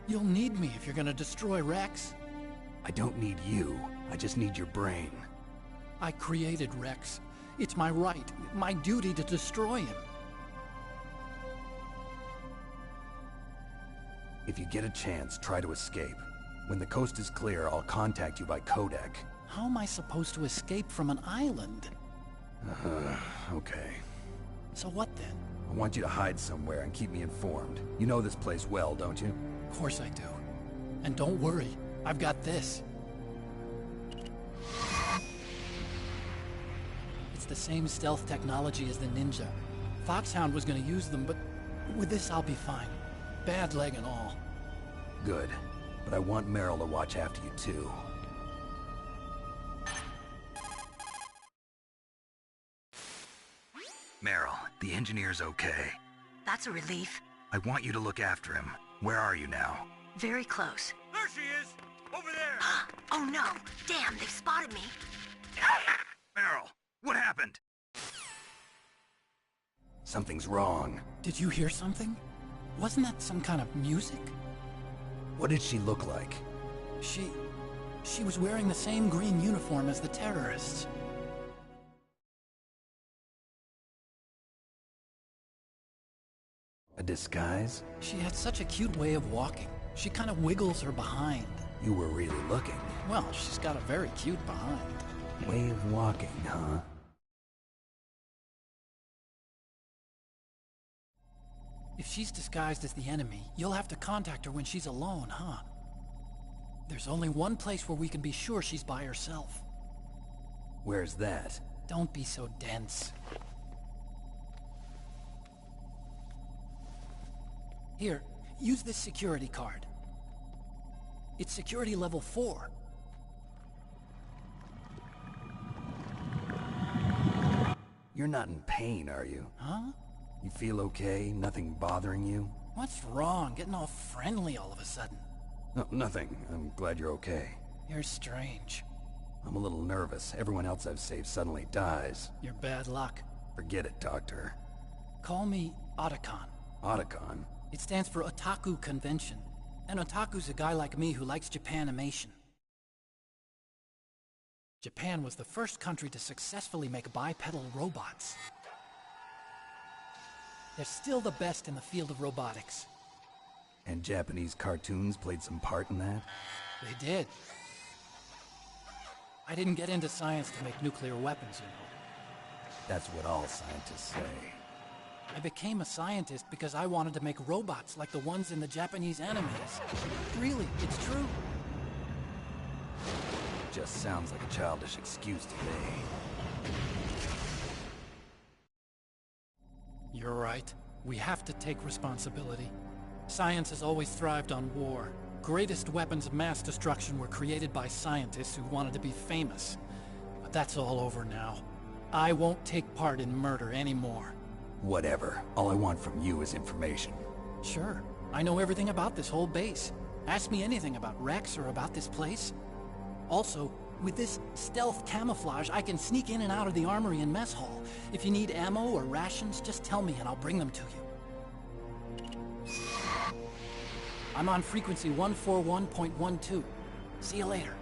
You'll need me if you're gonna destroy Rex. I don't need you. I just need your brain. I created Rex. It's my right, my duty to destroy him. If you get a chance, try to escape. When the coast is clear, I'll contact you by codec. How am I supposed to escape from an island? Okay. So what then? I want you to hide somewhere and keep me informed. You know this place well, don't you? Of course I do. And don't worry, I've got this. It's the same stealth technology as the Ninja. Foxhound was gonna use them, but with this I'll be fine. Bad leg and all. Good. But I want Meryl to watch after you too. Meryl, the engineer's okay. That's a relief. I want you to look after him. Where are you now? Very close. There she is! Over there! Oh no! Damn, they've spotted me! Meryl, what happened? Something's wrong. Did you hear something? Wasn't that some kind of music? What did she look like? She was wearing the same green uniform as the terrorists. A disguise? She had such a cute way of walking. She kind of wiggles her behind. You were really looking. Well, she's got a very cute behind. Way of walking, huh? If she's disguised as the enemy, you'll have to contact her when she's alone, huh? There's only one place where we can be sure she's by herself. Where's that? Don't be so dense. Here, use this security card. It's security level 4. You're not in pain, are you? Huh? You feel okay? Nothing bothering you? What's wrong? Getting all friendly all of a sudden. No, nothing. I'm glad you're okay. You're strange. I'm a little nervous. Everyone else I've saved suddenly dies. You're bad luck. Forget it, Doctor. Call me Otacon. Otacon? It stands for Otaku Convention. And Otaku's a guy like me who likes Japanimation. Japan was the first country to successfully make bipedal robots. They're still the best in the field of robotics. And Japanese cartoons played some part in that? They did. I didn't get into science to make nuclear weapons, you know. That's what all scientists say. I became a scientist because I wanted to make robots like the ones in the Japanese animes. Really, it's true. Just sounds like a childish excuse to me. You're right. We have to take responsibility. Science has always thrived on war. Greatest weapons of mass destruction were created by scientists who wanted to be famous. But that's all over now. I won't take part in murder anymore. Whatever. All I want from you is information. Sure. I know everything about this whole base. Ask me anything about Rex or about this place. Also, with this stealth camouflage, I can sneak in and out of the armory and mess hall. If you need ammo or rations, just tell me and I'll bring them to you. I'm on frequency 141.12. See you later.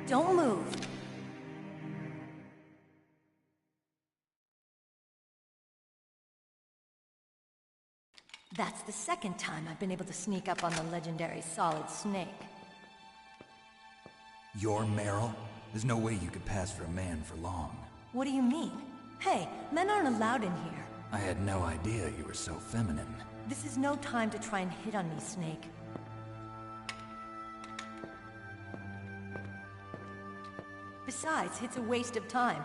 Don't move. That's the second time I've been able to sneak up on the legendary Solid Snake. You're Meryl? There's no way you could pass for a man for long. What do you mean? Hey, men aren't allowed in here. I had no idea you were so feminine. This is no time to try and hit on me, Snake. Besides, it's a waste of time.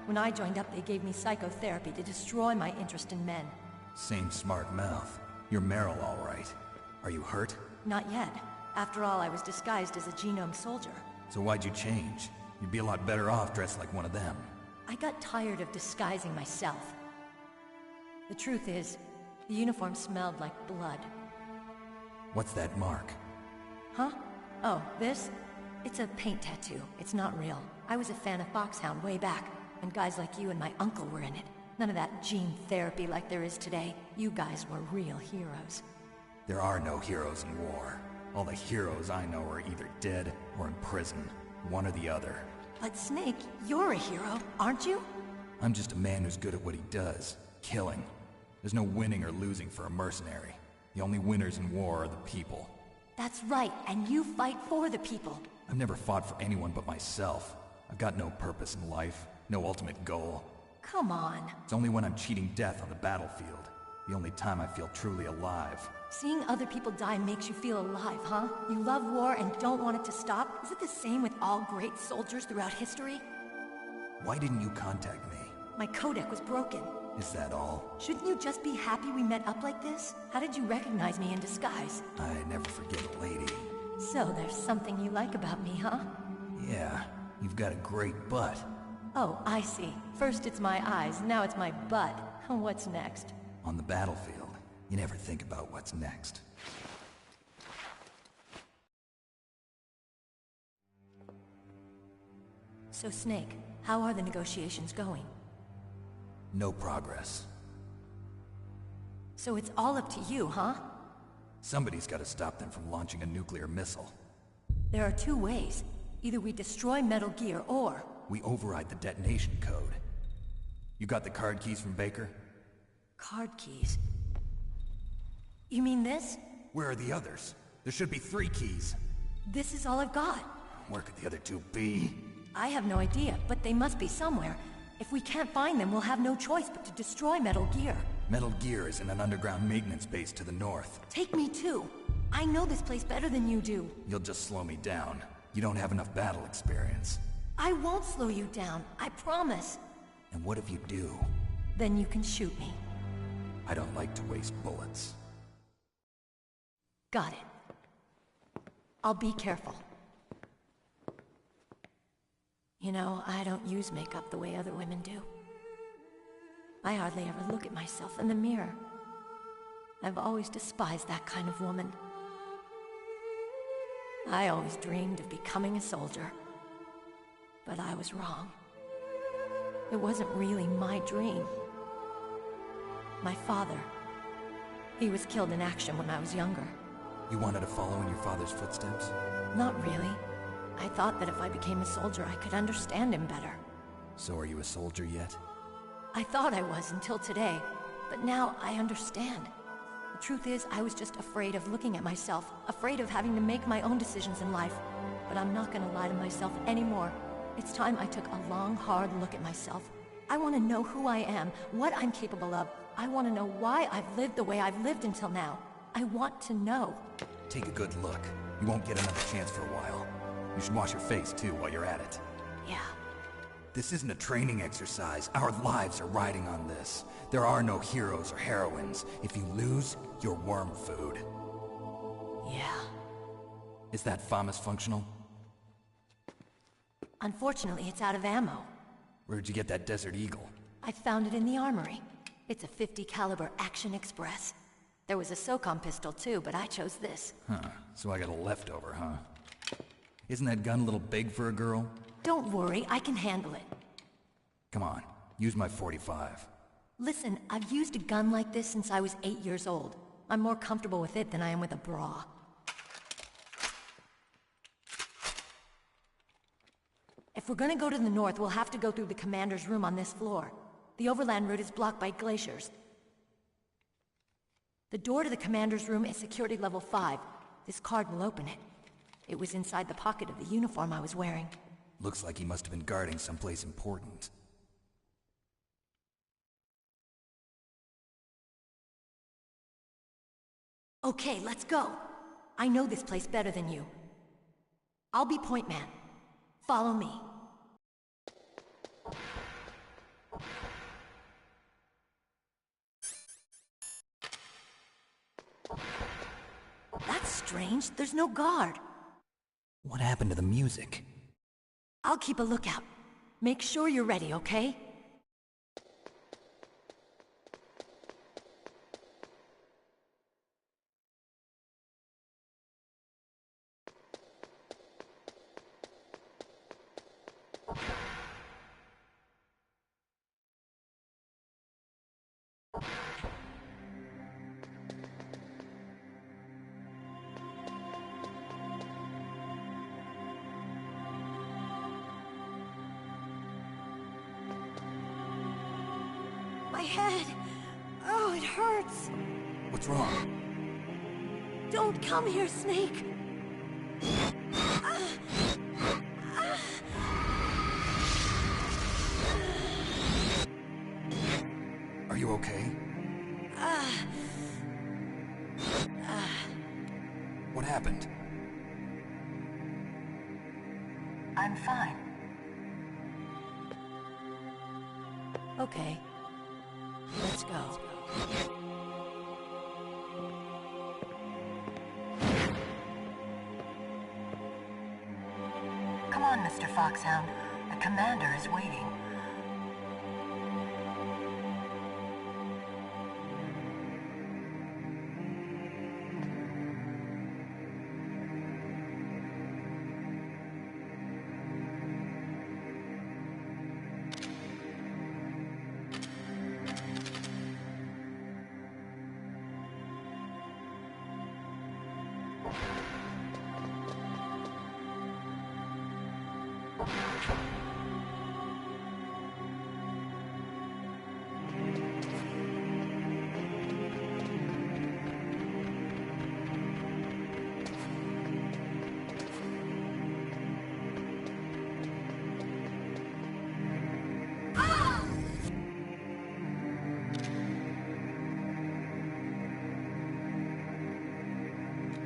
When I joined up, they gave me psychotherapy to destroy my interest in men. Same smart mouth. You're Meryl, all right. Are you hurt? Not yet. After all, I was disguised as a genome soldier. So why'd you change? You'd be a lot better off dressed like one of them. I got tired of disguising myself. The truth is, the uniform smelled like blood. What's that mark? Huh? Oh, this? It's a paint tattoo. It's not real. I was a fan of Foxhound way back, and guys like you and my uncle were in it. None of that gene therapy like there is today. You guys were real heroes. There are no heroes in war. All the heroes I know are either dead or in prison. One or the other. But Snake, you're a hero, aren't you? I'm just a man who's good at what he does. Killing. There's no winning or losing for a mercenary. The only winners in war are the people. That's right, and you fight for the people. I've never fought for anyone but myself. I've got no purpose in life, no ultimate goal. Come on. It's only when I'm cheating death on the battlefield. The only time I feel truly alive. Seeing other people die makes you feel alive, huh? You love war and don't want it to stop? Is it the same with all great soldiers throughout history? Why didn't you contact me? My codec was broken. Is that all? Shouldn't you just be happy we met up like this? How did you recognize me in disguise? I never forget a lady. So there's something you like about me, huh? Yeah, you've got a great butt. Oh, I see. First it's my eyes, now it's my butt. What's next? On the battlefield, you never think about what's next. So Snake, how are the negotiations going? No progress. So it's all up to you, huh? Somebody's got to stop them from launching a nuclear missile. There are two ways. Either we destroy Metal Gear, or... we override the detonation code. You got the card keys from Baker? Card keys? You mean this? Where are the others? There should be 3 keys. This is all I've got. Where could the other 2 be? I have no idea, but they must be somewhere. If we can't find them, we'll have no choice but to destroy Metal Gear. Metal Gear is in an underground maintenance base to the north. Take me too. I know this place better than you do. You'll just slow me down. You don't have enough battle experience. I won't slow you down, I promise. And what if you do? Then you can shoot me. I don't like to waste bullets. Got it. I'll be careful. You know, I don't use makeup the way other women do. I hardly ever look at myself in the mirror. I've always despised that kind of woman. I always dreamed of becoming a soldier. But I was wrong. It wasn't really my dream. My father, he was killed in action when I was younger. You wanted to follow in your father's footsteps? Not really. I thought that if I became a soldier, I could understand him better. So are you a soldier yet? I thought I was until today, but now I understand. The truth is, I was just afraid of looking at myself, afraid of having to make my own decisions in life. But I'm not gonna lie to myself anymore. It's time I took a long, hard look at myself. I want to know who I am, what I'm capable of. I want to know why I've lived the way I've lived until now. I want to know. Take a good look. You won't get another chance for a while. You should wash your face, too, while you're at it. Yeah. This isn't a training exercise. Our lives are riding on this. There are no heroes or heroines. If you lose, you're worm food. Yeah. Is that FAMAS functional? Unfortunately, it's out of ammo. Where'd you get that Desert Eagle? I found it in the armory. It's a .50 caliber Action Express. There was a SOCOM pistol too, but I chose this. Huh, so I got a leftover, huh? Isn't that gun a little big for a girl? Don't worry, I can handle it. Come on, use my .45. Listen, I've used a gun like this since I was 8 years old. I'm more comfortable with it than I am with a bra. If we're gonna go to the north, we'll have to go through the commander's room on this floor. The overland route is blocked by glaciers. The door to the commander's room is security level 5. This card will open it. It was inside the pocket of the uniform I was wearing. Looks like he must have been guarding someplace important. Okay, let's go. I know this place better than you. I'll be point man. Follow me. That's strange. There's no guard. What happened to the music? I'll keep a lookout. Make sure you're ready, okay? My head! Oh, it hurts! What's wrong? Don't come here, Snake! Are you okay? What happened? I'm fine. Okay. Let's go. Come on, Mr. Foxhound. The commander is waiting.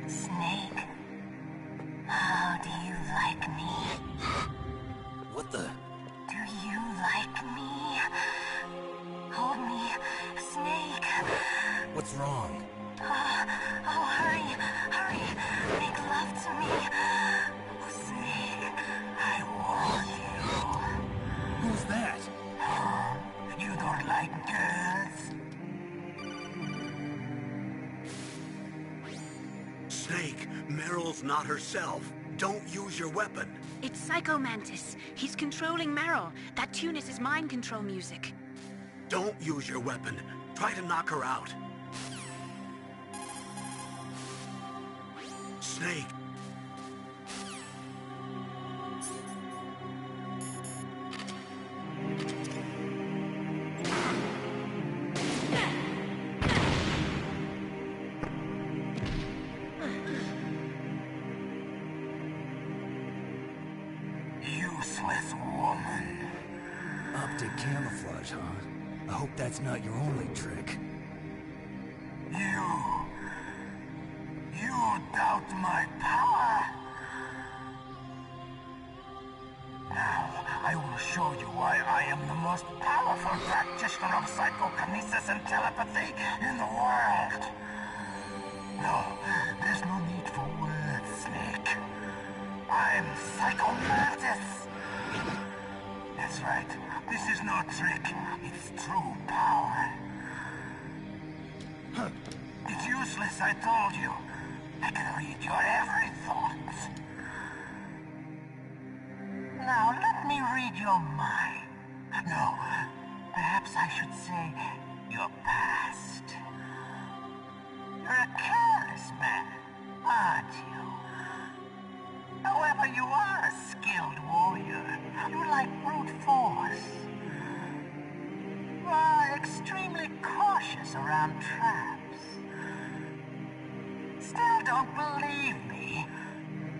Snake, how do you like me? What the? Do you like me? Hold me, Snake. What's wrong? Oh, hurry, hurry. Make love to me. Oh, Snake, I want you. Who's that? You don't like girls? Snake, Meryl's not herself. Don't use your weapon. It's Psycho Mantis. He's controlling Meryl. That tune is his mind control music. Don't use your weapon. Try to knock her out. Snake. Useless woman. Optic camouflage, huh? I hope that's not your only trick. You doubt my power? Now, I will show you why I am the most powerful practitioner of psychokinesis and telepathy in the world. No, there's no need for words, Snake. I'm Psycho Mantis. That's right. This is no trick. It's true power. It's useless, I told you. I can read your every thought. Now, let me read your mind. No, perhaps I should say your past. You're a careless man, aren't you? However, you are a skilled warrior. You like brute force. Extremely cautious around traps. Still don't believe me?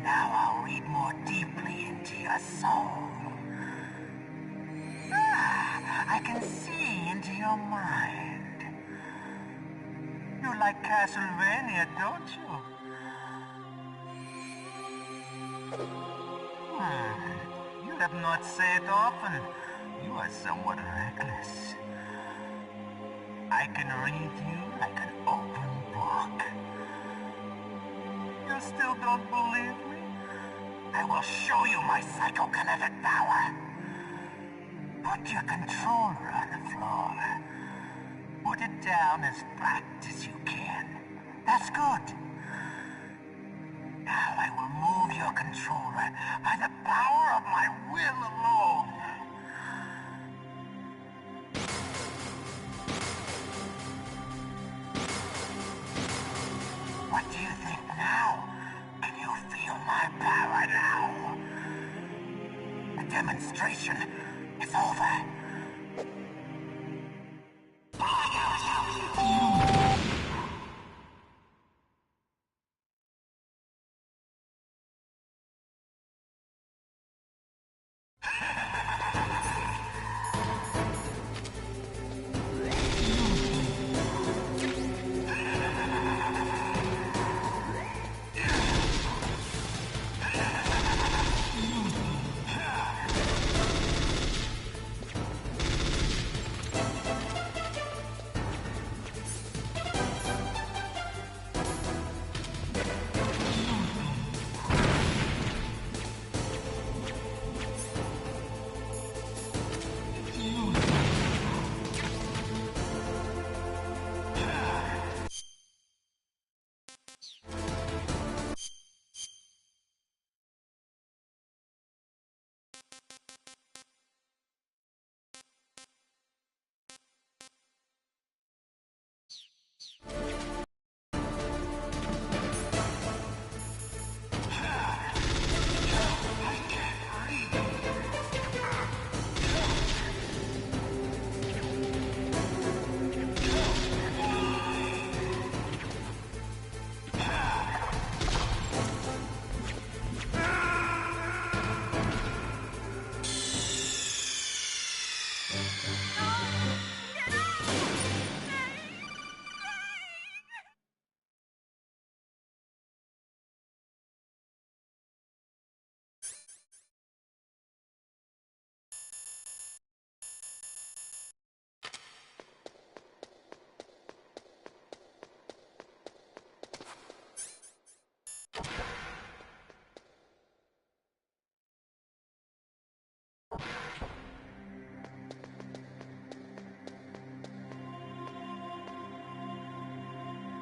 Now I'll read more deeply into your soul. I can see into your mind. You like Castlevania, don't you? You have not said often. You are somewhat reckless. I can read you like an open book. You still don't believe me? I will show you my psychokinetic power. Put your controller on the floor. Put it down as flat as you can. That's good. Now I will move your controller by the power of my will alone. What do you think now? Can you feel my power now? The demonstration is over.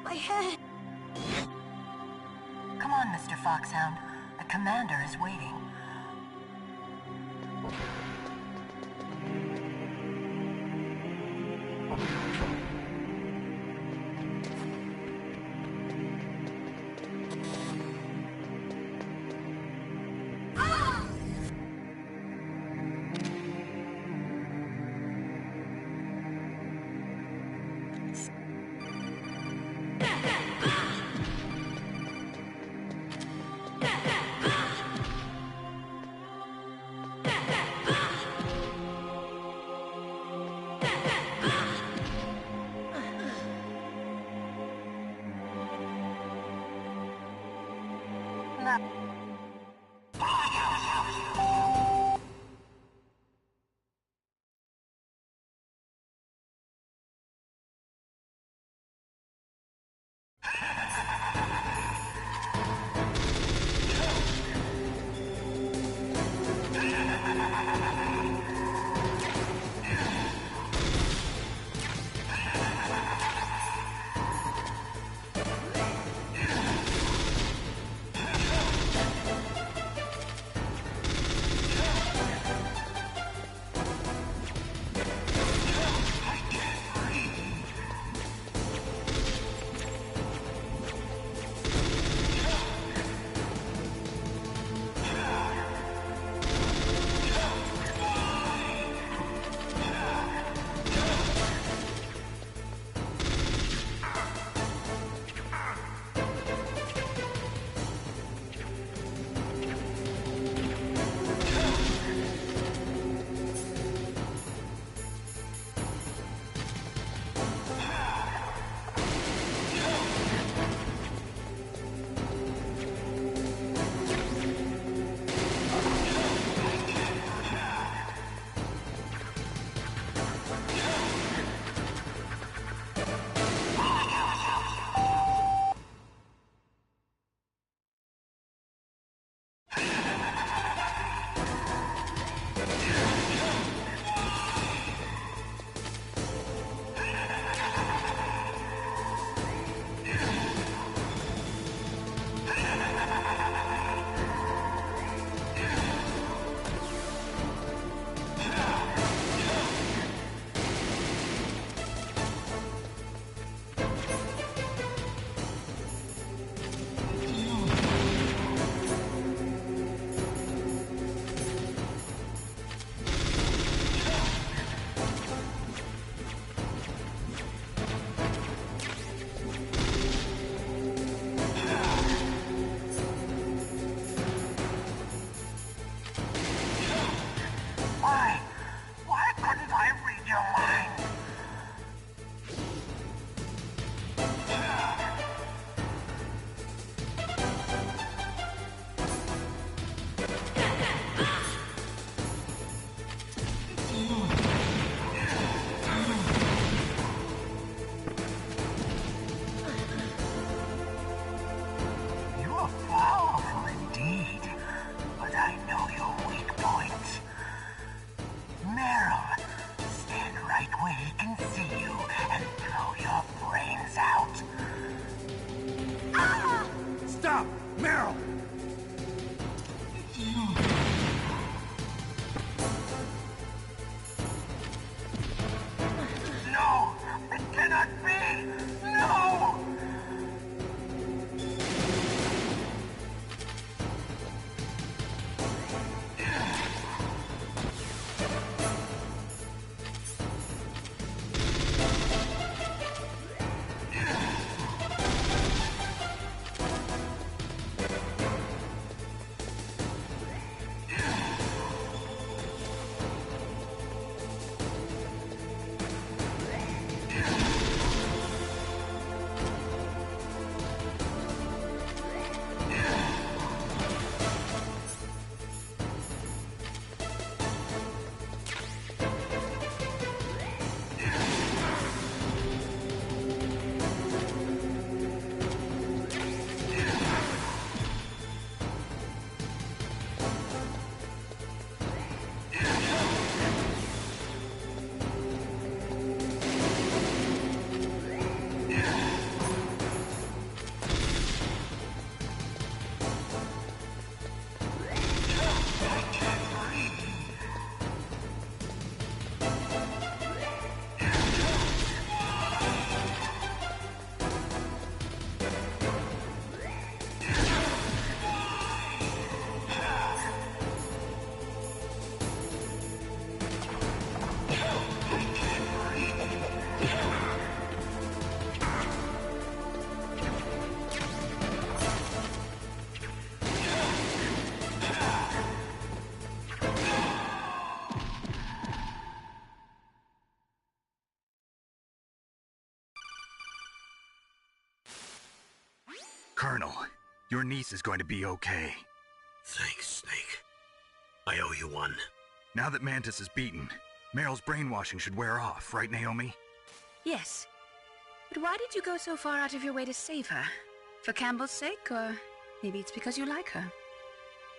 My head! Come on, Mr. Foxhound. The commander is waiting. Your niece is going to be okay. Thanks, Snake. I owe you one. Now that Mantis is beaten, Meryl's brainwashing should wear off, right, Naomi? Yes. But why did you go so far out of your way to save her? For Campbell's sake, or maybe it's because you like her?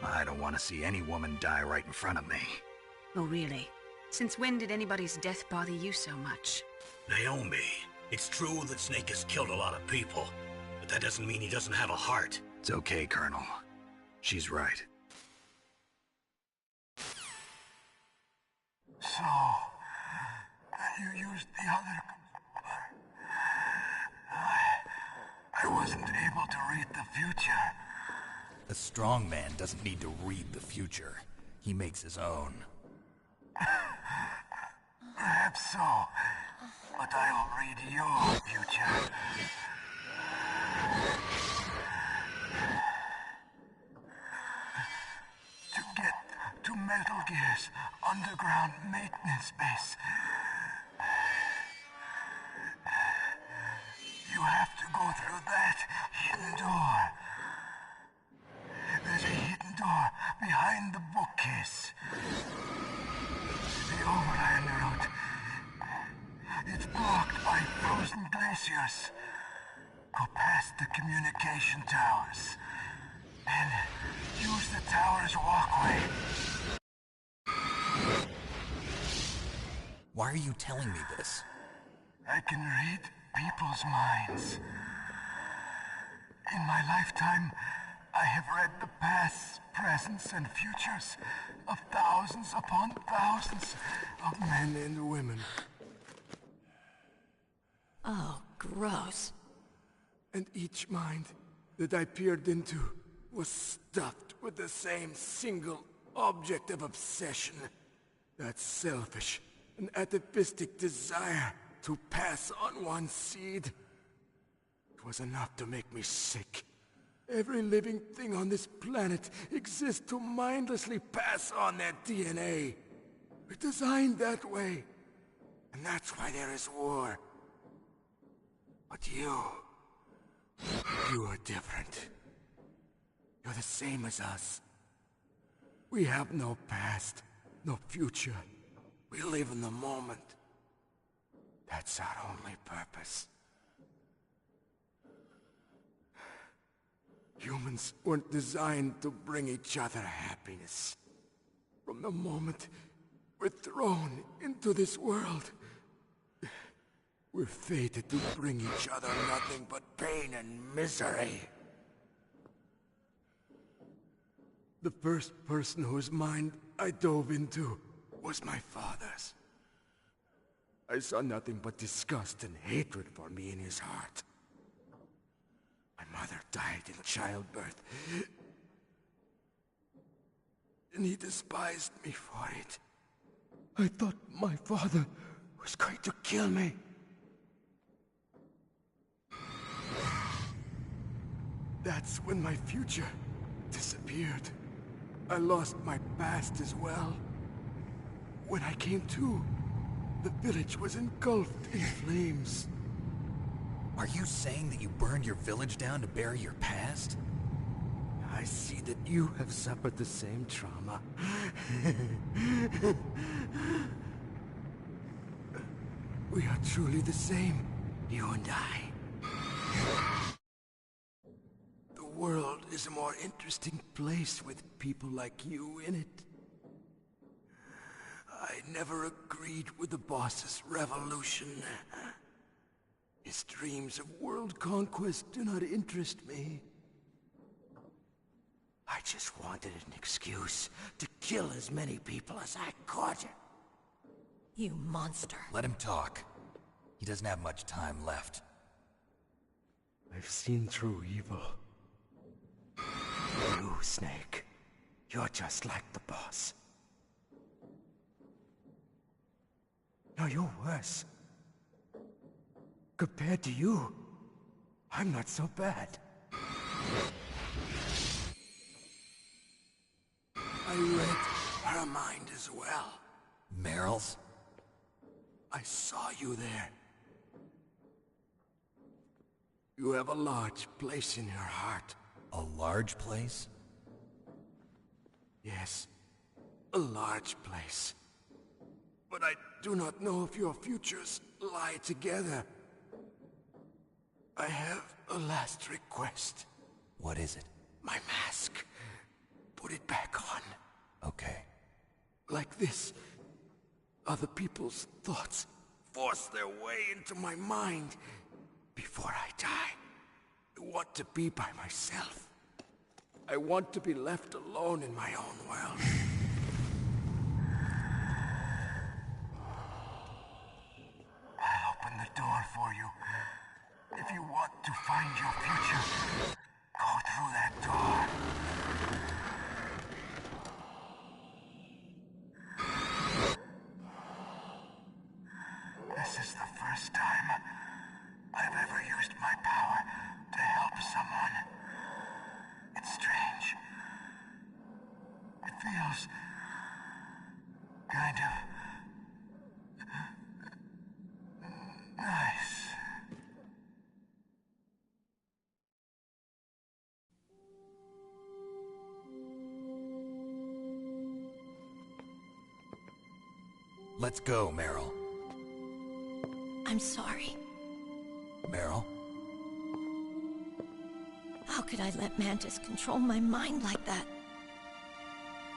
I don't want to see any woman die right in front of me. Oh, really? Since when did anybody's death bother you so much? Naomi, it's true that Snake has killed a lot of people, but that doesn't mean he doesn't have a heart. It's okay, Colonel. She's right. So, you used the other... I wasn't able to read the future. A strong man doesn't need to read the future. He makes his own. Perhaps so, but I'll read your future. To get to Metal Gear's underground maintenance base, you have to go through that hidden door. There's a hidden door behind the bookcase. The overland route. It's blocked by frozen glaciers. Go past the communication towers. Then use the tower's walkway. Why are you telling me this? I can read people's minds. In my lifetime, I have read the pasts, presents, and futures of thousands upon thousands of men and women. Oh, gross. And each mind that I peered into was stuffed with the same single object of obsession. That selfish and atavistic desire to pass on one seed. It was enough to make me sick. Every living thing on this planet exists to mindlessly pass on their DNA. We're designed that way. And that's why there is war. But you are different. You're the same as us. We have no past, no future. We live in the moment. That's our only purpose. Humans weren't designed to bring each other happiness. From the moment we're thrown into this world, we're fated to bring each other nothing but pain and misery. The first person whose mind I dove into was my father's. I saw nothing but disgust and hatred for me in his heart. My mother died in childbirth, and he despised me for it. I thought my father was going to kill me. That's when my future disappeared. I lost my past as well. When I came to, the village was engulfed in flames. Are you saying that you burned your village down to bury your past? I see that you have suffered the same trauma. We are truly the same, you and I. The world is a more interesting place with people like you in it. I never agreed with the boss's revolution. His dreams of world conquest do not interest me. I just wanted an excuse to kill as many people as I could. You monster. Let him talk. He doesn't have much time left. I've seen through evil. You, Snake, you're just like the boss. No, you're worse. Compared to you, I'm not so bad. I read her mind as well. Meryl's? I saw you there. You have a large place in her heart A large place? Yes, a large place. But I do not know if your futures lie together. I have a last request. What is it? My mask. Put it back on. Okay. Like this, other people's thoughts force their way into my mind. Before I die, I want to be by myself. I want to be left alone in my own world. I'll open the door for you. If you want to find your future, go through that door. This is the first time I've ever used my power to help someone. It's strange. It feels kind of nice. Let's go, Meryl. I'm sorry. Meryl? How could I let Mantis control my mind like that?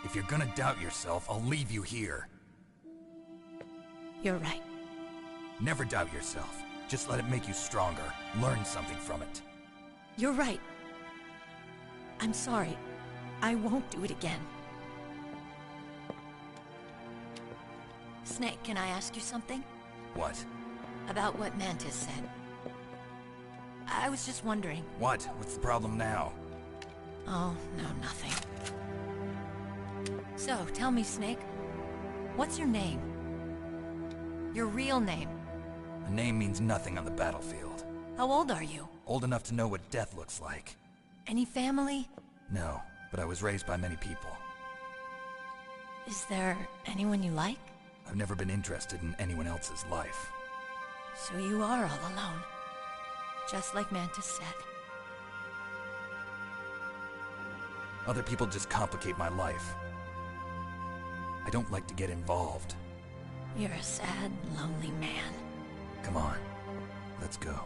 If you're gonna doubt yourself, I'll leave you here. You're right. Never doubt yourself. Just let it make you stronger. Learn something from it. You're right. I'm sorry. I won't do it again. Snake, can I ask you something? What? About what Mantis said. I was just wondering. What? What's the problem now? Oh, no, nothing. So, tell me, Snake. What's your name? Your real name? A name means nothing on the battlefield. How old are you? Old enough to know what death looks like. Any family? No, but I was raised by many people. Is there anyone you like? I've never been interested in anyone else's life. So you are all alone. Just like Mantis said. Other people just complicate my life. I don't like to get involved. You're a sad, lonely man. Come on, let's go.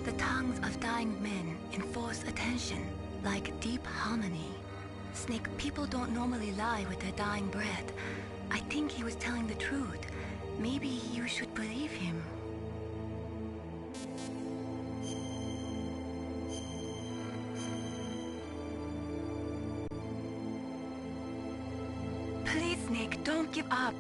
The tongues of dying men enforce attention, like deep harmony. Snake, people don't normally lie with their dying breath. I think he was telling the truth. Maybe you should believe him. Please, Snake, don't give up.